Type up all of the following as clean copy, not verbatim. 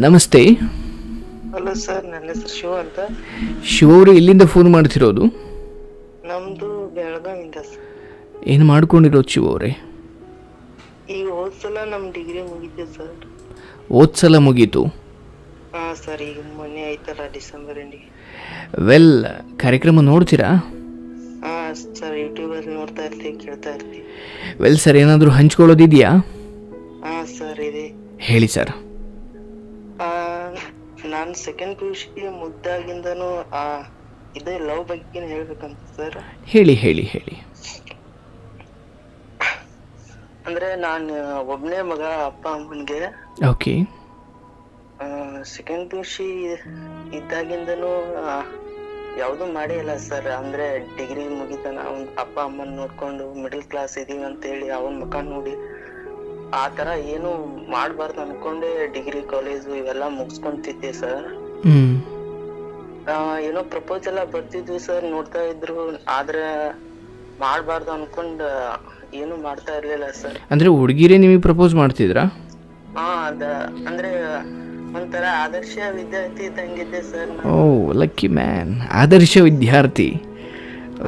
ನಮಸ್ತೆ. Hello sir, ನನ್ನ ಹೆಸರು ಶಿವ ಅಂತ. ಶಿವ ಅವರು ಎಲ್ಲಿಂದ ಫೋನ್ ಮಾಡ್ತಿರೋದು? ನಮ್ದು ಬೆಳಗಾವಿಂದ ಸರ್. ಏನು ಮಾಡ್ಕೊಂಡಿರೋದು ಶಿವ ಅವರೇ? ಈಗ ಹೋದ್ಸಲ ನಮ್ಮ ಡಿಗ್ರಿ ಮುಗಿತೆ ಸರ್. ಓದ್ಸಲ ಮುಗೀತು. ಹಾಂ ಸರ್, ಈಗ ಮೊನ್ನೆ ಆಯ್ತಲ್ಲ ಡಿಸೆಂಬರ್ ಎಂಡಿಗೆ. ವೆಲ್, ಕಾರ್ಯಕ್ರಮ ನೋಡ್ತೀರಾ? ಹಾಂ ಸರ್, ಯೂಟ್ಯೂಬಲ್ಲಿ ನೋಡ್ತಾ ಇರ್ತೀವಿ, ಕೇಳ್ತಾ ಇರ್ತೀವಿ. ವೆಲ್ ಸರ್, ಏನಾದರೂ ಹಂಚ್ಕೊಳ್ಳೋದಿದೆಯಾ? ಹಾಂ ಸರ್, ಇದೆ. ಹೇಳಿ ಸರ್. ನಾನು ಸೆಕೆಂಡ್ PUC ಮುದ್ದಾಗಿಂದನೂ ಇದೇ ಲವ್ ಬಗ್ಗೆ ಹೇಳ್ಬೇಕಂತ ಸರ್. ಹೇಳಿ ಹೇಳಿ ಹೇಳಿ. ಅಂದ್ರೆ ನಾನು ಒಬ್ಬನೇ ಮಗ ಅಪ್ಪ ಅಮ್ಮನಿಗೆ. ಓಕೆ. ಸೆಕೆಂಡ್ PUC ಇದ್ದಾಗಿಂದನೂ ಯಾವುದು ಮಾಡೇ ಇಲ್ಲ ಸರ್. ಅಂದ್ರೆ ಡಿಗ್ರಿ ಮುಗಿತಾನ ಅವ್ನ ಅಪ್ಪ ಅಮ್ಮನ ನೋಡ್ಕೊಂಡು ಮಿಡಲ್ ಕ್ಲಾಸ್ ಇದೀವಿ ಅಂತೇಳಿ ಅವನ ಮುಖ ನೋಡಿ ಆ ತರ ಏನು ಮಾಡ್ಬಾರ್ದು ಅನ್ಕೊಂಡೆ ಡಿಗ್ರಿ ಕಾಲೇಜು ಇವೆಲ್ಲ ಮುಗಿಸ್ಕೊಂತಿದ್ದೆ ಸರ್. ಏನೋ ಪ್ರಪೋಸ್ ಎಲ್ಲ ಬರ್ತಿದ್ವಿ ಸರ್, ನೋಡ್ತಾ ಇದ್ರು. ಆದ್ರೆ ಮಾಡ್ಬಾರ್ದು ಅನ್ಕೊಂಡ್ ಏನು ಮಾಡ್ತಾ ಇರ್ಲಿಲ್ಲ ಸರ್. ಅಂದ್ರೆ ಹುಡುಗಿರೇ ನಿಮಗೆ ಪ್ರಪೋಸ್ ಮಾಡ್ತಿದ್ರಾ? ಅಂದ್ರೆ ಒಂಥರ ಆದರ್ಶ ವಿದ್ಯಾರ್ಥಿ ಇದ್ದಂಗಿದ್ದೆ ಸರ್. ಓ ಲಕ್ಕಿ ಮ್ಯಾನ್, ಆದರ್ಶ ವಿದ್ಯಾರ್ಥಿ.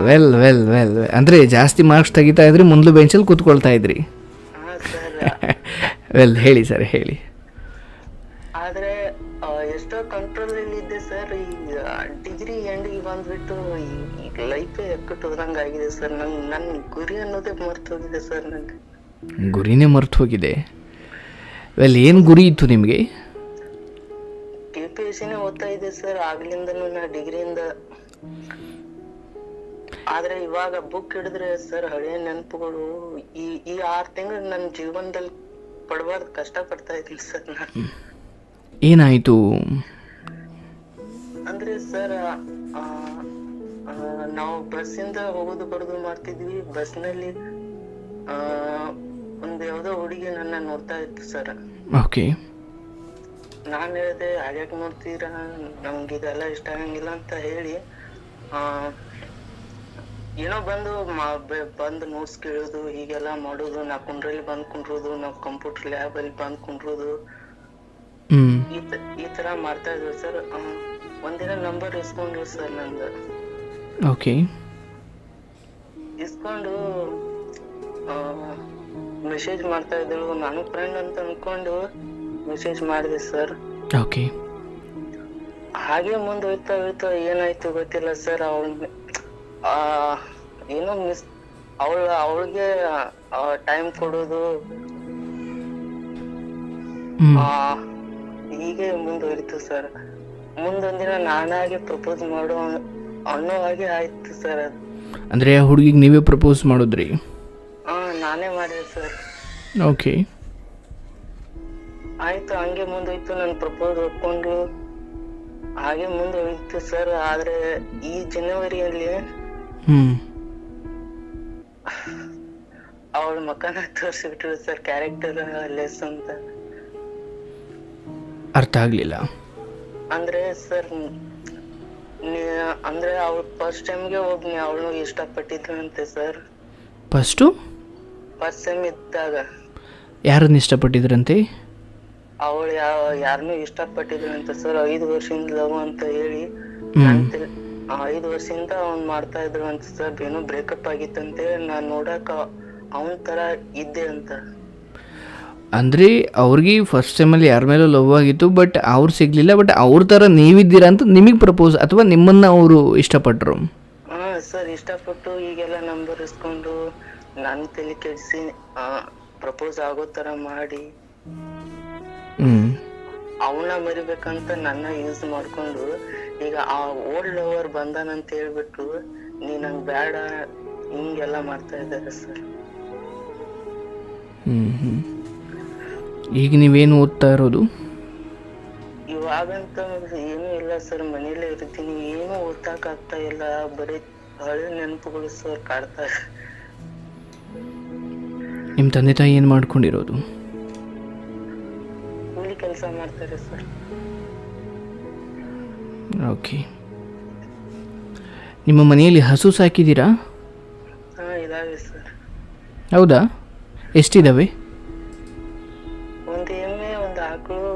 ವೆಲ್ ವೆಲ್ ವೆಲ್, ಅಂದರೆ ಜಾಸ್ತಿ ಮಾರ್ಕ್ಸ್ ತೆಗಿತಾ ಇದ್ರಿ, ಮುಂದ್ಲು ಬೆಂಚಲ್ಲಿ ಕೂತ್ಕೊಳ್ತಾ ಇದ್ರಿ. ವೆಲ್ ಹೇಳಿ ಸರ್, ಹೇಳಿ. ಆದ್ರೆ ಎಷ್ಟೋ ಕಂಟ್ರೋಲ್ ಇದ್ದೆ ಸರ್. ಈ ಡಿಗ್ರಿ ಎಂಡಿಗೆ ಬಂದ್ಬಿಟ್ಟು ಈಗ ಲೈಫೇ ಎಕ್ಕಟ್ಟು ಹೋದಂಗ ಆಗಿದೆ ಸರ್. ನನ್ ಗುರಿ ಅನ್ನೋದೇ ಮರ್ತು ಹೋಗಿದೆ ಸರ್. ನಂಗೆ ಗುರಿನೇ ಮರ್ತು ಹೋಗಿದೆ. ವೆಲ್, ಏನು ಗುರಿ ಇತ್ತು ನಿಮಗೆ? PUCನೇ ಓದ್ತಾ ಇದೆ ಸರ್ ಆಗ್ಲಿಂದನೂ ನಾ ಡಿಗ್ರಿಯಿಂದ. ಆದ್ರೆ ಇವಾಗ ಬುಕ್ ಹಿಡಿದ್ರೆ ಸರ್ ಹಳೆಯ ನೆನಪುಗಳು. ಈ 6 ತಿಂಗಳು ನನ್ನ ಜೀವನದಲ್ಲಿ ಪಡಬಾರ್ದು ಕಷ್ಟ ಪಡ್ತಾ ಇದ್ದೀನಿ ಸರ್ ನಾನು. ಏನಾಯ್ತು? ಅಂದ್ರೆ ಸರ್, ನಾವು ಬಸ್ಸಿಂದ ಹೋಗೋದು ಬರೋದು ಮಾಡ್ತಿದ್ವಿ. ಬಸ್ನಲ್ಲಿ ಒಂದ್ ಯಾವ್ದೋ ಹುಡುಗಿ ನನ್ನ ನೋಡ್ತಾ ಇತ್ತು ಸರ್. ಓಕೆ. ನಾನ್ ಹೇಳಿದೆ, ಹಾಗ್ಯಾಕ್ ನೋಡ್ತೀರಾ, ನಮ್ಗೆ ಇದೆಲ್ಲ ಇಷ್ಟ ಆಗಂಗಿಲ್ಲ ಅಂತ ಹೇಳಿ ಏನೋ ಬಂದು ನೋಟ್ಸ್ ಕೇಳೋದು ಹೀಗೆಲ್ಲ ಮಾಡೋದು. ನಾ ಕುಂಡ್ರಲ್ಲಿ ಬಂದ್ ಕುಂಡ್ರೋದು, ನಾವು ಕಂಪ್ಯೂಟರ್ ಲ್ಯಾಬ್ ಅಲ್ಲಿ ಬಂದ್ ಕುಂಡ್ರೋದು, ಈ ತರ ಮಾಡ್ತಾ ಇದ್ವಿ ಸರ್. ಒಂದಿನ ನಂಬರ್ ಇಸ್ಕೊಂಡ್ರು ಸರ್ ನಂದು. ಓಕೆ. ಇಸ್ಕೊಂಡು ಮೆಸೇಜ್ ಮಾಡ್ತಾ ಇದ್ರು. ನಾನು ಫ್ರೆಂಡ್ ಅಂತ ಅನ್ಕೊಂಡು ಮೆಸೇಜ್ ಮಾಡಿದೆ ಸರ್. ಓಕೆ. ಹಾಗೆ ಮುಂದೆ ಏನಾಯ್ತು ಗೊತ್ತಿಲ್ಲ ಸರ್. ಏನೋ ಅವಳಿಗೆ ಟೈಮ್ ಕೊಡೋದು ಹೀಗೆ ಮುಂದುವರಿತು ಸರ್. ಮುಂದೊಂದಿನ ನಾನಾಗೆ ಪ್ರಪೋಸ್ ಮಾಡೋ ಅನ್ನೋ ಹಾಗೆ ಆಯ್ತು ಸರ್. ಅಂದ್ರೆ ಆ ಹುಡುಗಿಗೆ ನೀವೇ ಪ್ರಪೋಸ್ ಮಾಡಿದ್ರಿ? ನಾನೇ ಮಾಡಿದೆ ಸರ್. ಓಕೆ. ಆಯ್ತು, ಹಂಗೆ ಮುಂದೋಯ್ತು. ನನ್ ಪ್ರಪೋಸ್ ಒಪ್ಕೊಂಡು ಹಾಗೆ ಮುಂದೆ ಹೋಯ್ತು ಸರ್. ಆದ್ರೆ ಈ ಜನವರಿಯಲ್ಲಿ ಅವಳ ಮಕ್ಕನ ತೋರಿಸ್ಬಿಟ್ರು ಸರ್, ಕ್ಯಾರೆಕ್ಟರ್ ಲೆಸ್ ಅಂತ. ಅರ್ಥ ಆಗ್ಲಿಲ್ಲ. ಅಂದ್ರೆ ಸರ್, ಅಂದ್ರೆ ಅವಳು ಫಸ್ಟ್ ಟೈಮ್ಗೆ ಒಬ್ನಿ ಅವಳು ಇಷ್ಟಪಟ್ಟಿದ್ರಂತೆ ಸರ್. ಫಸ್ಟ್ ಸೆಮ್ ಇದ್ದಾಗ ಯಾರನ್ನ ಇಷ್ಟಪಟ್ಟಿದ್ರಂತೆ? ಅವಳು ಯಾರನ್ನೂ ಇಷ್ಟಪಟ್ಟಿದ್ರಂತೆ ಸರ್. 5 ವರ್ಷದಿಂದ ಲವ್ ಅಂತ ಹೇಳಿ 5 ವರ್ಷದಿಂದ ಅವ್ನ್ ಮಾಡ್ತಾ ಇದ್ರು ಅಂತ ಸರ್. ಏನೋ ಬ್ರೇಕಪ್ ಆಗಿತ್ತಂತೆ. ನಾನ್ ನೋಡಕ್ ಅವನ್ ತರ ಇದ್ದೆ ಅಂತ. ಅಂದ್ರೆ ಅವ್ರಿಗೆ ಫಸ್ಟ್ ಟೈಮಲ್ಲಿ ಯಾರ ಮೇಲೂ ಲವ್ ಆಗಿತ್ತು, ಬಟ್ ಅವ್ರು ಸಿಗ್ಲಿಲ್ಲ. ಬಟ್ ಅವ್ರ ತರ ನೀವಿದ್ದೀರಾ ಅಂತ ನಿಮಗೆ ಪ್ರಪೋಸ್, ಅಥವಾ ನಿಮ್ಮನ್ನ ಅವರು ಇಷ್ಟಪಟ್ರು? ಸರ್, ಇಷ್ಟಪಟ್ಟು ಈಗೆಲ್ಲ ನಂಬರ್ ಇಸ್ಕೊಂಡು ನನ್ ತಲೆ ಕೆಡಿಸಿ ಪ್ರಪೋಸ್ ಆಗೋ ತರ ಮಾಡಿ ಅವನ್ನ ಮರಿಬೇಕಂತ ನನ್ನ ಯೂಸ್ ಮಾಡ್ಕೊಂಡು ಈಗ ಆ ಓಲ್ಡ್ ಲವರ್ ಬಂದಾನಂತ ಹೇಳ್ಬಿಟ್ಟು ನೀ ನಂಗ್ ಬೇಡ ಹಿಂಗೆಲ್ಲ ಮಾಡ್ತಾ ಇದ್ದಾರೆ ಸರ್. ಈಗ ನೀವೇನು ಓದ್ತಾ ಇರೋದು? ಇವಾಗಂತ ಏನೂ ಇಲ್ಲ ಸರ್, ಮನೇಲೇ ಇರ್ತೀನಿ. ಏನು ಓದ್ತಾಕ್ ಆಗ್ತಾ ಇಲ್ಲ, ಬರೀ ಹಳೆ ನೆನಪುಗಳು ಸರ್ ಕಾಡ್ತಾ. ನಿಮ್ಮ ತಂದೆ ತಾಯಿ ಏನು ಮಾಡ್ಕೊಂಡಿರೋದು? ಕೂಲಿ ಕೆಲಸ ಮಾಡ್ತಾರೆ ಸರ್. ಓಕೆ. ನಿಮ್ಮ ಮನೆಯಲ್ಲಿ ಹಸು ಸಾಕಿದ್ದೀರಾ? ಇದಾವೆ ಸರ್. ಹೌದಾ? ಎಷ್ಟಿದಾವೆ? ಒಂದು ಎಮ್ಮೆ, ಒಂದು ಆಕಳು,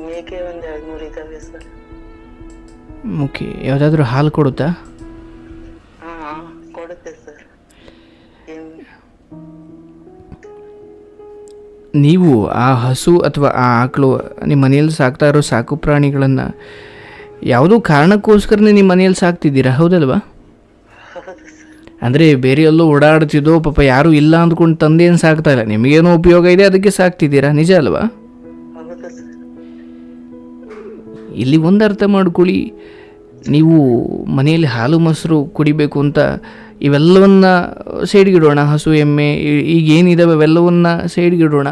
ಮೇಕೆ ಒಂದ್ 2-3 ಇದಾವೆ ಸರ್. ಓಕೆ, ಯಾವುದಾದ್ರೂ ಹಾಲು ಕೊಡುತ್ತಾ? ಹಾ ಕೊಡುತ್ತೆ ಸರ್. ನೀವು ಆ ಹಸು ಅಥವಾ ಆ ಆಕಳು ನಿಮ್ಮ ಮನೆಯಲ್ಲಿ ಸಾಕ್ತಾ ಇರೋ ಸಾಕು ಪ್ರಾಣಿಗಳನ್ನು ಯಾವುದೋ ಕಾರಣಕ್ಕೋಸ್ಕರನೇ ನಿಮ್ಮ ಮನೆಯಲ್ಲಿ ಸಾಕ್ತಿದ್ದೀರಾ, ಹೌದಲ್ವಾ? ಹೌದು ಸರ್. ಅಂದರೆ ಬೇರೆ ಎಲ್ಲೋ ಓಡಾಡ್ತಿದ್ದೋ ಪಾಪ ಯಾರೂ ಇಲ್ಲ ಅಂದ್ಕೊಂಡು ತಂದೇನು ಸಾಕ್ತಾ ಇಲ್ಲ, ನಿಮಗೇನೋ ಉಪಯೋಗ ಇದೆ ಅದಕ್ಕೆ ಸಾಕ್ತಿದ್ದೀರಾ, ನಿಜ ಅಲ್ವಾ? ಹೌದು ಸರ್. ಇಲ್ಲಿ ಒಂದು ಅರ್ಥ ಮಾಡ್ಕೊಳ್ಳಿ, ನೀವು ಮನೆಯಲ್ಲಿ ಹಾಲು ಮೊಸರು ಕುಡಿಬೇಕು ಅಂತ ಇವೆಲ್ಲವನ್ನ ಸೈಡ್ಗಿಡೋಣ, ಹಸು ಎಮ್ಮೆ ಈಗ ಏನಿದಾವೆ ಅವೆಲ್ಲವನ್ನ ಸೈಡ್ಗಿಡೋಣ.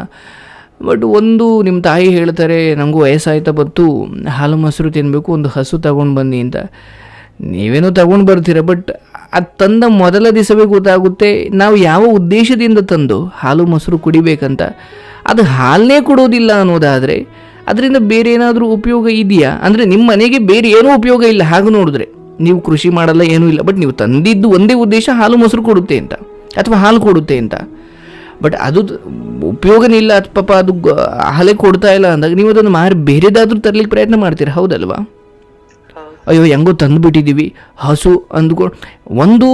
ಬಟ್ ಒಂದು ನಿಮ್ಮ ತಾಯಿ ಹೇಳ್ತಾರೆ ನನಗೂ ವಯಸ್ಸಾಯ್ತಾ ಬಂತು ಹಾಲು ಮೊಸರು ತಿನ್ನಬೇಕು, ಒಂದು ಹಸು ತಗೊಂಡು ಬನ್ನಿ ಅಂತ. ನೀವೇನೋ ತಗೊಂಡು ಬರ್ತೀರ, ಬಟ್ ಅದು ತಂದ ಮೊದಲ ದಿವಸವೇ ಗೊತ್ತಾಗುತ್ತೆ ನಾವು ಯಾವ ಉದ್ದೇಶದಿಂದ ತಂದು ಹಾಲು ಮೊಸರು ಕುಡಿಬೇಕಂತ. ಅದು ಹಾಲನ್ನೇ ಕೊಡೋದಿಲ್ಲ ಅನ್ನೋದಾದರೆ ಅದರಿಂದ ಬೇರೆ ಏನಾದರೂ ಉಪಯೋಗ ಇದೆಯಾ? ಅಂದರೆ ನಿಮ್ಮ ಮನೆಗೆ ಬೇರೆ ಏನೂ ಉಪಯೋಗ ಇಲ್ಲ ಹಾಗೆ ನೋಡಿದ್ರೆ. ನೀವು ಕೃಷಿ ಮಾಡಲ್ಲ, ಏನೂ ಇಲ್ಲ, ಬಟ್ ನೀವು ತಂದಿದ್ದು ಒಂದೇ ಉದ್ದೇಶ ಹಾಲು ಮೊಸರು ಕೊಡುತ್ತೆ ಅಂತ ಅಥವಾ ಹಾಲು ಕೊಡುತ್ತೆ ಅಂತ. ಬಟ್ ಅದು ಉಪಯೋಗನೇ ಇಲ್ಲ, ಅದು ಪಾಪ ಅದು ಹಾಲೇ ಕೊಡ್ತಾ ಇಲ್ಲ ಅಂದಾಗ ನೀವು ಅದನ್ನು ಮಾರಿ ಬೇರೆದಾದ್ರೂ ತರಲಿಕ್ಕೆ ಪ್ರಯತ್ನ ಮಾಡ್ತೀರಾ, ಹೌದಲ್ವಾ? ಅಯ್ಯೋ ಹೆಂಗೋ ತಂದುಬಿಟ್ಟಿದ್ದೀವಿ ಹಸು ಅಂದ್ಕೊಂಡು, ಒಂದು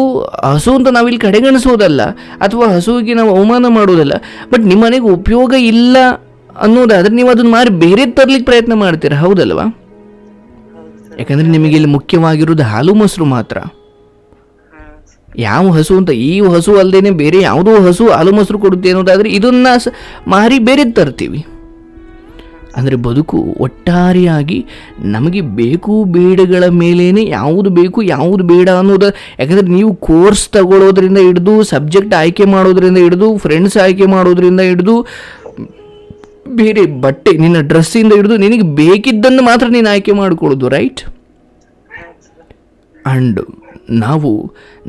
ಹಸು ಅಂತ ನಾವಿಲ್ಲಿ ಕಡೆಗಣಿಸೋದಲ್ಲ ಅಥವಾ ಹಸುವಿಗೆ ನಾವು ಅವಮಾನ ಮಾಡೋದಲ್ಲ, ಬಟ್ ನಿಮ್ಮ ಮನೆಗೆ ಉಪಯೋಗ ಇಲ್ಲ ಅನ್ನೋದಾದರೆ ನೀವು ಅದನ್ನು ಮಾರಿ ಬೇರೆ ತರಲಿಕ್ಕೆ ಪ್ರಯತ್ನ ಮಾಡ್ತೀರಾ, ಹೌದಲ್ವಾ? ಯಾಕಂದರೆ ನಿಮಗೆ ಇಲ್ಲಿ ಮುಖ್ಯವಾಗಿರೋದು ಹಾಲು ಮೊಸರು ಮಾತ್ರ. ಯಾವ ಹಸು ಅಂತ, ಈ ಹಸು ಅಲ್ಲದೇನೆ ಬೇರೆ ಯಾವುದೋ ಹಸು ಹಾಲು ಮೊಸರು ಕೊಡುತ್ತೆ ಅನ್ನೋದಾದರೆ ಇದನ್ನು ಮಾರಿ ಬೇರೆ ತರ್ತೀವಿ. ಅಂದರೆ ಬದುಕು ಒಟ್ಟಾರೆಯಾಗಿ ನಮಗೆ ಬೇಕು ಬೇಡಗಳ ಮೇಲೇ ಯಾವುದು ಬೇಕು ಯಾವುದು ಬೇಡ ಅನ್ನೋದು. ಯಾಕಂದರೆ ನೀವು ಕೋರ್ಸ್ ತಗೊಳ್ಳೋದ್ರಿಂದ ಹಿಡಿದು, ಸಬ್ಜೆಕ್ಟ್ ಆಯ್ಕೆ ಮಾಡೋದ್ರಿಂದ ಹಿಡಿದು, ಫ್ರೆಂಡ್ಸ್ ಆಯ್ಕೆ ಮಾಡೋದ್ರಿಂದ ಹಿಡಿದು, ಬೇರೆ ಬಟ್ಟೆ ನಿನ್ನ ಡ್ರೆಸ್ಸಿಂದ ಹಿಡಿದು ನಿನಗೆ ಬೇಕಿದ್ದನ್ನು ಮಾತ್ರ ನೀನು ಆಯ್ಕೆ ಮಾಡಿಕೊಳ್ಳೋದು, ರೈಟ್? ಆ್ಯಂಡ್ ನಾವು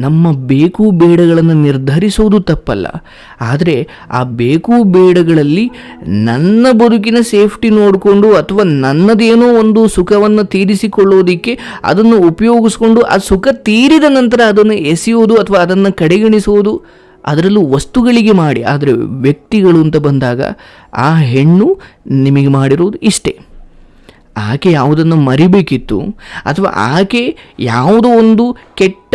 ನಮ್ಮ ಬೇಕು ಬೇಡಗಳನ್ನು ನಿರ್ಧರಿಸೋದು ತಪ್ಪಲ್ಲ, ಆದರೆ ಆ ಬೇಕು ಬೇಡಗಳಲ್ಲಿ ನನ್ನ ಬದುಕಿನ ಸೇಫ್ಟಿ ನೋಡಿಕೊಂಡು ಅಥವಾ ನನ್ನದೇನೋ ಒಂದು ಸುಖವನ್ನು ತೀರಿಸಿಕೊಳ್ಳೋದಕ್ಕೆ ಅದನ್ನು ಉಪಯೋಗಿಸ್ಕೊಂಡು ಆ ಸುಖ ತೀರಿದ ನಂತರ ಅದನ್ನು ಎಸೆಯೋದು ಅಥವಾ ಅದನ್ನು ಕಡೆಗಣಿಸೋದು, ಅದರಲ್ಲೂ ವಸ್ತುಗಳಿಗೆ ಮಾಡಿ. ಆದರೆ ವ್ಯಕ್ತಿಗಳು ಅಂತ ಬಂದಾಗ ಆ ಹೆಣ್ಣು ನಿಮಗೆ ಮಾಡಿರೋದು ಇಷ್ಟೇ. ಆಕೆ ಯಾವುದನ್ನು ಮರಿಬೇಕಿತ್ತು ಅಥವಾ ಆಕೆ ಯಾವುದೋ ಒಂದು ಕೆಟ್ಟ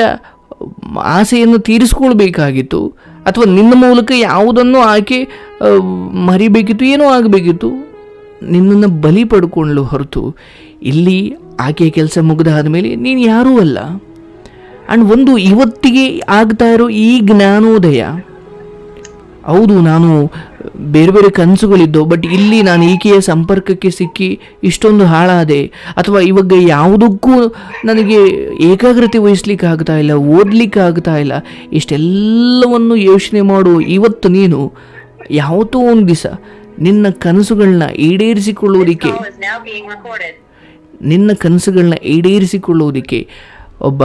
ಆಸೆಯನ್ನು ತೀರಿಸ್ಕೊಳ್ಬೇಕಾಗಿತ್ತು ಅಥವಾ ನಿನ್ನ ಮೂಲಕ ಯಾವುದನ್ನು ಆಕೆ ಮರಿಬೇಕಿತ್ತು, ಏನೋ ಆಗಬೇಕಿತ್ತು, ನಿನ್ನನ್ನು ಬಲಿ ಪಡ್ಕೊಳ್ಳಲು ಹೊರತು ಇಲ್ಲಿ ಆಕೆಯ ಕೆಲಸ ಮುಗಿದಾದ ಮೇಲೆ ನೀನು ಯಾರೂ ಅಲ್ಲ. ಆ್ಯಂಡ್ ಒಂದು ಇವತ್ತಿಗೆ ಆಗ್ತಾ ಇರೋ ಈ ಜ್ಞಾನೋದಯ, ಹೌದು ನಾನು ಬೇರೆ ಬೇರೆ ಕನಸುಗಳಿದ್ದೋ, ಬಟ್ ಇಲ್ಲಿ ನಾನು ಈಕೆಯ ಸಂಪರ್ಕಕ್ಕೆ ಸಿಕ್ಕಿ ಇಷ್ಟೊಂದು ಹಾಳಾದೆ, ಅಥವಾ ಇವಾಗ ಯಾವುದಕ್ಕೂ ನನಗೆ ಏಕಾಗ್ರತೆ ವಹಿಸ್ಲಿಕ್ಕೆ ಆಗ್ತಾ ಇಲ್ಲ, ಓದಲಿಕ್ಕೆ ಆಗ್ತಾ ಇಲ್ಲ, ಇಷ್ಟೆಲ್ಲವನ್ನು ಯೋಚನೆ ಮಾಡು. ಇವತ್ತು ನೀನು ಯಾವತ್ತೋ ಒಂದು ದಿವಸ ನಿನ್ನ ಕನಸುಗಳನ್ನ ಈಡೇರಿಸಿಕೊಳ್ಳೋದಕ್ಕೆ ಒಬ್ಬ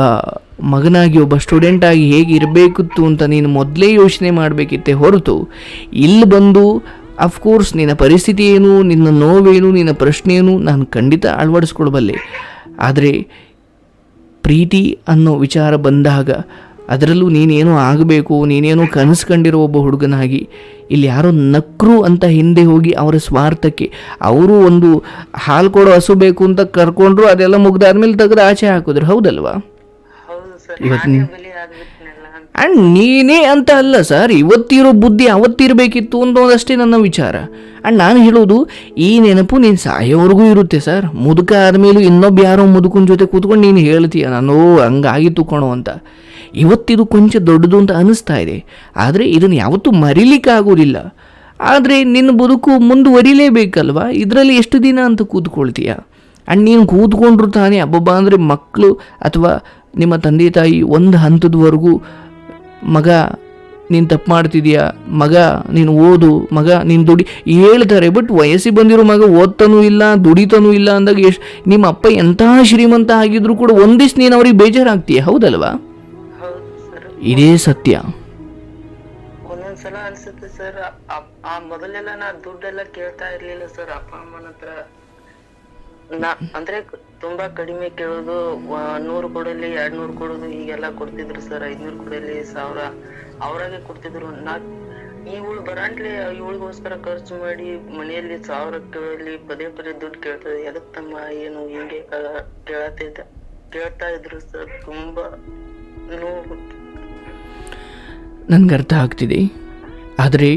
ಮಗನಾಗಿ ಒಬ್ಬ ಸ್ಟೂಡೆಂಟಾಗಿ ಹೇಗೆ ಇರಬೇಕಿತ್ತು ಅಂತ ನೀನು ಮೊದಲೇ ಯೋಚನೆ ಮಾಡಬೇಕಿತ್ತೆ ಹೊರತು ಇಲ್ಲಿ ಬಂದು ಅಫ್ಕೋರ್ಸ್ ನಿನ್ನ ಪರಿಸ್ಥಿತಿ ಏನು, ನಿನ್ನ ನೋವೇನು, ನಿನ್ನ ಪ್ರಶ್ನೆ ಏನು ನಾನು ಖಂಡಿತ ಅಳವಡಿಸ್ಕೊಳ್ಬಲ್ಲೆ. ಆದರೆ ಪ್ರೀತಿ ಅನ್ನೋ ವಿಚಾರ ಬಂದಾಗ ಅದರಲ್ಲೂ ನೀನೇನೋ ಆಗಬೇಕು, ನೀನೇನೋ ಕನಸು ಕಂಡಿರೋ ಒಬ್ಬ ಹುಡುಗನಾಗಿ ಇಲ್ಲಿ ಯಾರೋ ನಕ್ರು ಅಂತ ಹಿಂದೆ ಹೋಗಿ ಅವರ ಸ್ವಾರ್ಥಕ್ಕೆ ಅವರು ಒಂದು ಹಾಲು ಕೊಡೋ ಹಸು ಬೇಕು ಅಂತ ಕರ್ಕೊಂಡ್ರು, ಅದೆಲ್ಲ ಮುಗ್ದಾದ್ಮೇಲೆ ತೆಗೆದು ಆಚೆ ಹಾಕಿದ್ರು, ಹೌದಲ್ವಾ? ಇವತ್ತು ಆ್ಯಂಡ್ ನೀನೇ ಅಂತ ಅಲ್ಲ ಸರ್, ಇವತ್ತಿರೋ ಬುದ್ಧಿ ಅವತ್ತಿರಬೇಕಿತ್ತು ಅನ್ನೋದಷ್ಟೇ ನನ್ನ ವಿಚಾರ. ಆ್ಯಂಡ್ ನಾನು ಹೇಳೋದು ಈ ನೆನಪು ನೀನು ಸಾಯೋವರೆಗೂ ಇರುತ್ತೆ ಸರ್. ಮುದುಕ ಆದಮೇಲೂ ಇನ್ನೊಬ್ಬ ಯಾರೋ ಮುದುಕನ ಜೊತೆ ಕೂತ್ಕೊಂಡು ನೀನು ಹೇಳ್ತೀಯ ನಾನು ಹಂಗಾಗಿತ್ತು ಕಣೋ ಅಂತ. ಇವತ್ತಿದು ಕೊಂಚ ದೊಡ್ಡದು ಅಂತ ಅನ್ನಿಸ್ತಾ ಇದೆ, ಆದರೆ ಇದನ್ನು ಯಾವತ್ತೂ ಮರಿಲಿಕ್ಕಾಗೋದಿಲ್ಲ. ಆದರೆ ನಿನ್ನ ಬದುಕು ಮುಂದುವರಿಲೇಬೇಕಲ್ವ, ಇದರಲ್ಲಿ ಎಷ್ಟು ದಿನ ಅಂತ ಕೂತ್ಕೊಳ್ತೀಯ? ಆ್ಯಂಡ್ ನೀನು ಕೂತ್ಕೊಂಡ್ರು ತಾನೇ ಅಬ್ಬಬ್ಬ ಅಂದರೆ ಮಕ್ಕಳು ಅಥವಾ ನಿಮ್ಮ ತಂದೆ ತಾಯಿ ಒಂದು ಹಂತದವರೆಗೂ ಮಗ ನೀನು ತಪ್ಪು ಮಾಡ್ತಿದೀಯಾ, ಮಗ ನೀನು ಓದು, ಮಗ ನೀನು ದುಡಿ ಹೇಳ್ತಾರೆ. ಬಟ್ ವಯಸ್ಸಿಗೆ ಬಂದಿರೋ ಮಗ ಓದ್ತಾನೂ ಇಲ್ಲ ದುಡಿತಾನೂ ಇಲ್ಲ ಅಂದಾಗ ನಿಮ್ಮ ಅಪ್ಪ ಎಂತಹ ಶ್ರೀಮಂತ ಆಗಿದ್ರು ಕೂಡ ಒಂದಿವ್ಸ ನೀನು ಅವ್ರಿಗೆ ಬೇಜಾರಾಗ್ತೀಯ, ಹೌದಲ್ವಾ? ಇದೇ ಸತ್ಯ. ಒಂದೊಂದ್ಸಲ ಅನ್ಸುತ್ತೆ ಸರ್, ಮೊದಲೆಲ್ಲ ನಾ ದುಡ್ಡೆಲ್ಲ ಕೇಳ್ತಾ ಇರ್ಲಿಲ್ಲ ಸರ್ ಅಪ್ಪ ಅಮ್ಮನ ಹತ್ರ. ಅಂದ್ರೆ ತುಂಬಾ ಕಡಿಮೆ ಕೇಳೋದು, 100 ಕೊಡಲಿ 200 ಕೊಡೋದು ಹೀಗೆಲ್ಲ ಕೊಡ್ತಿದ್ರು ಸರ್. 500 ಕೊಡಲಿ 1000 ಅವರಾಗೆ ಕೊಡ್ತಿದ್ರು. ಇವಳು ಬರಾಂಟ್ಲೆ ಇವಳಿಗೋಸ್ಕರ ಖರ್ಚು ಮಾಡಿ ಮನೆಯಲ್ಲಿ 1000 ಕೇಳಲಿ ಪದೇ ಪದೇ ದುಡ್ಡು ಕೇಳ್ತದೆ. ಎದಕ್ ತಮ್ಮ ಏನು ಹಿಂಗೆ ಕೇಳ್ತಾ ಇದ್ರು ಸರ್. ತುಂಬಾ ನೋವು. ನನ್ಗೆ ಅರ್ಥ ಆಗ್ತಿದೆ. ಆದರೆ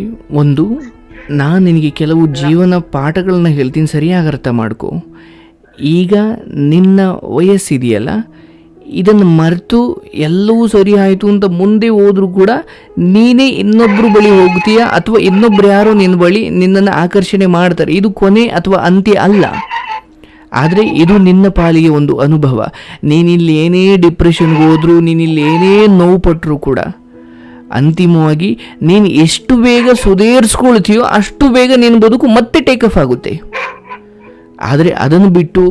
ನಾನು ನಿನಗೆ ಕೆಲವು ಜೀವನ ಪಾಠಗಳನ್ನ ಹೇಳ್ತೀನಿ, ಸರಿಯಾಗಿ ಅರ್ಥ ಮಾಡ್ಕೊ. ಈಗ ನಿನ್ನ ವಯಸ್ಸಿದೆಯಲ್ಲ, ಇದನ್ನು ಮರೆತು ಎಲ್ಲವೂ ಸರಿ ಆಯಿತು ಅಂತ ಮುಂದೆ ಹೋದರೂ ಕೂಡ ನೀನೇ ಇನ್ನೊಬ್ಬರು ಬಳಿ ಹೋಗ್ತೀಯ, ಅಥವಾ ಇನ್ನೊಬ್ರು ಯಾರೋ ನಿನ್ನ ಬಳಿ ನಿನ್ನನ್ನು ಆಕರ್ಷಣೆ ಮಾಡ್ತಾರೆ. ಇದು ಕೊನೆ ಅಥವಾ ಅಂತ್ಯ ಅಲ್ಲ, ಆದರೆ ಇದು ನಿನ್ನ ಪಾಲಿಗೆ ಒಂದು ಅನುಭವ. ನೀನಿಲ್ಲಿ ಏನೇ ಡಿಪ್ರೆಷನ್ಗೆ ಹೋದರೂ, ನೀನಿಲ್ಲಿ ಏನೇ ನೋವು ಪಟ್ಟರೂ ಕೂಡ ಅಂತಿಮವಾಗಿ ನೀನು ಎಷ್ಟು ಬೇಗ ಸುಧಾರಿಸ್ಕೊಳ್ತೀಯೋ ಅಷ್ಟು ಬೇಗ ನಿನ್ನ ಬದುಕು ಮತ್ತೆ ಟೇಕ್ ಆಫ್ ಆಗುತ್ತೆ. ಆದರೆ ಅದನ್ನು ಬಿಟ್ಟು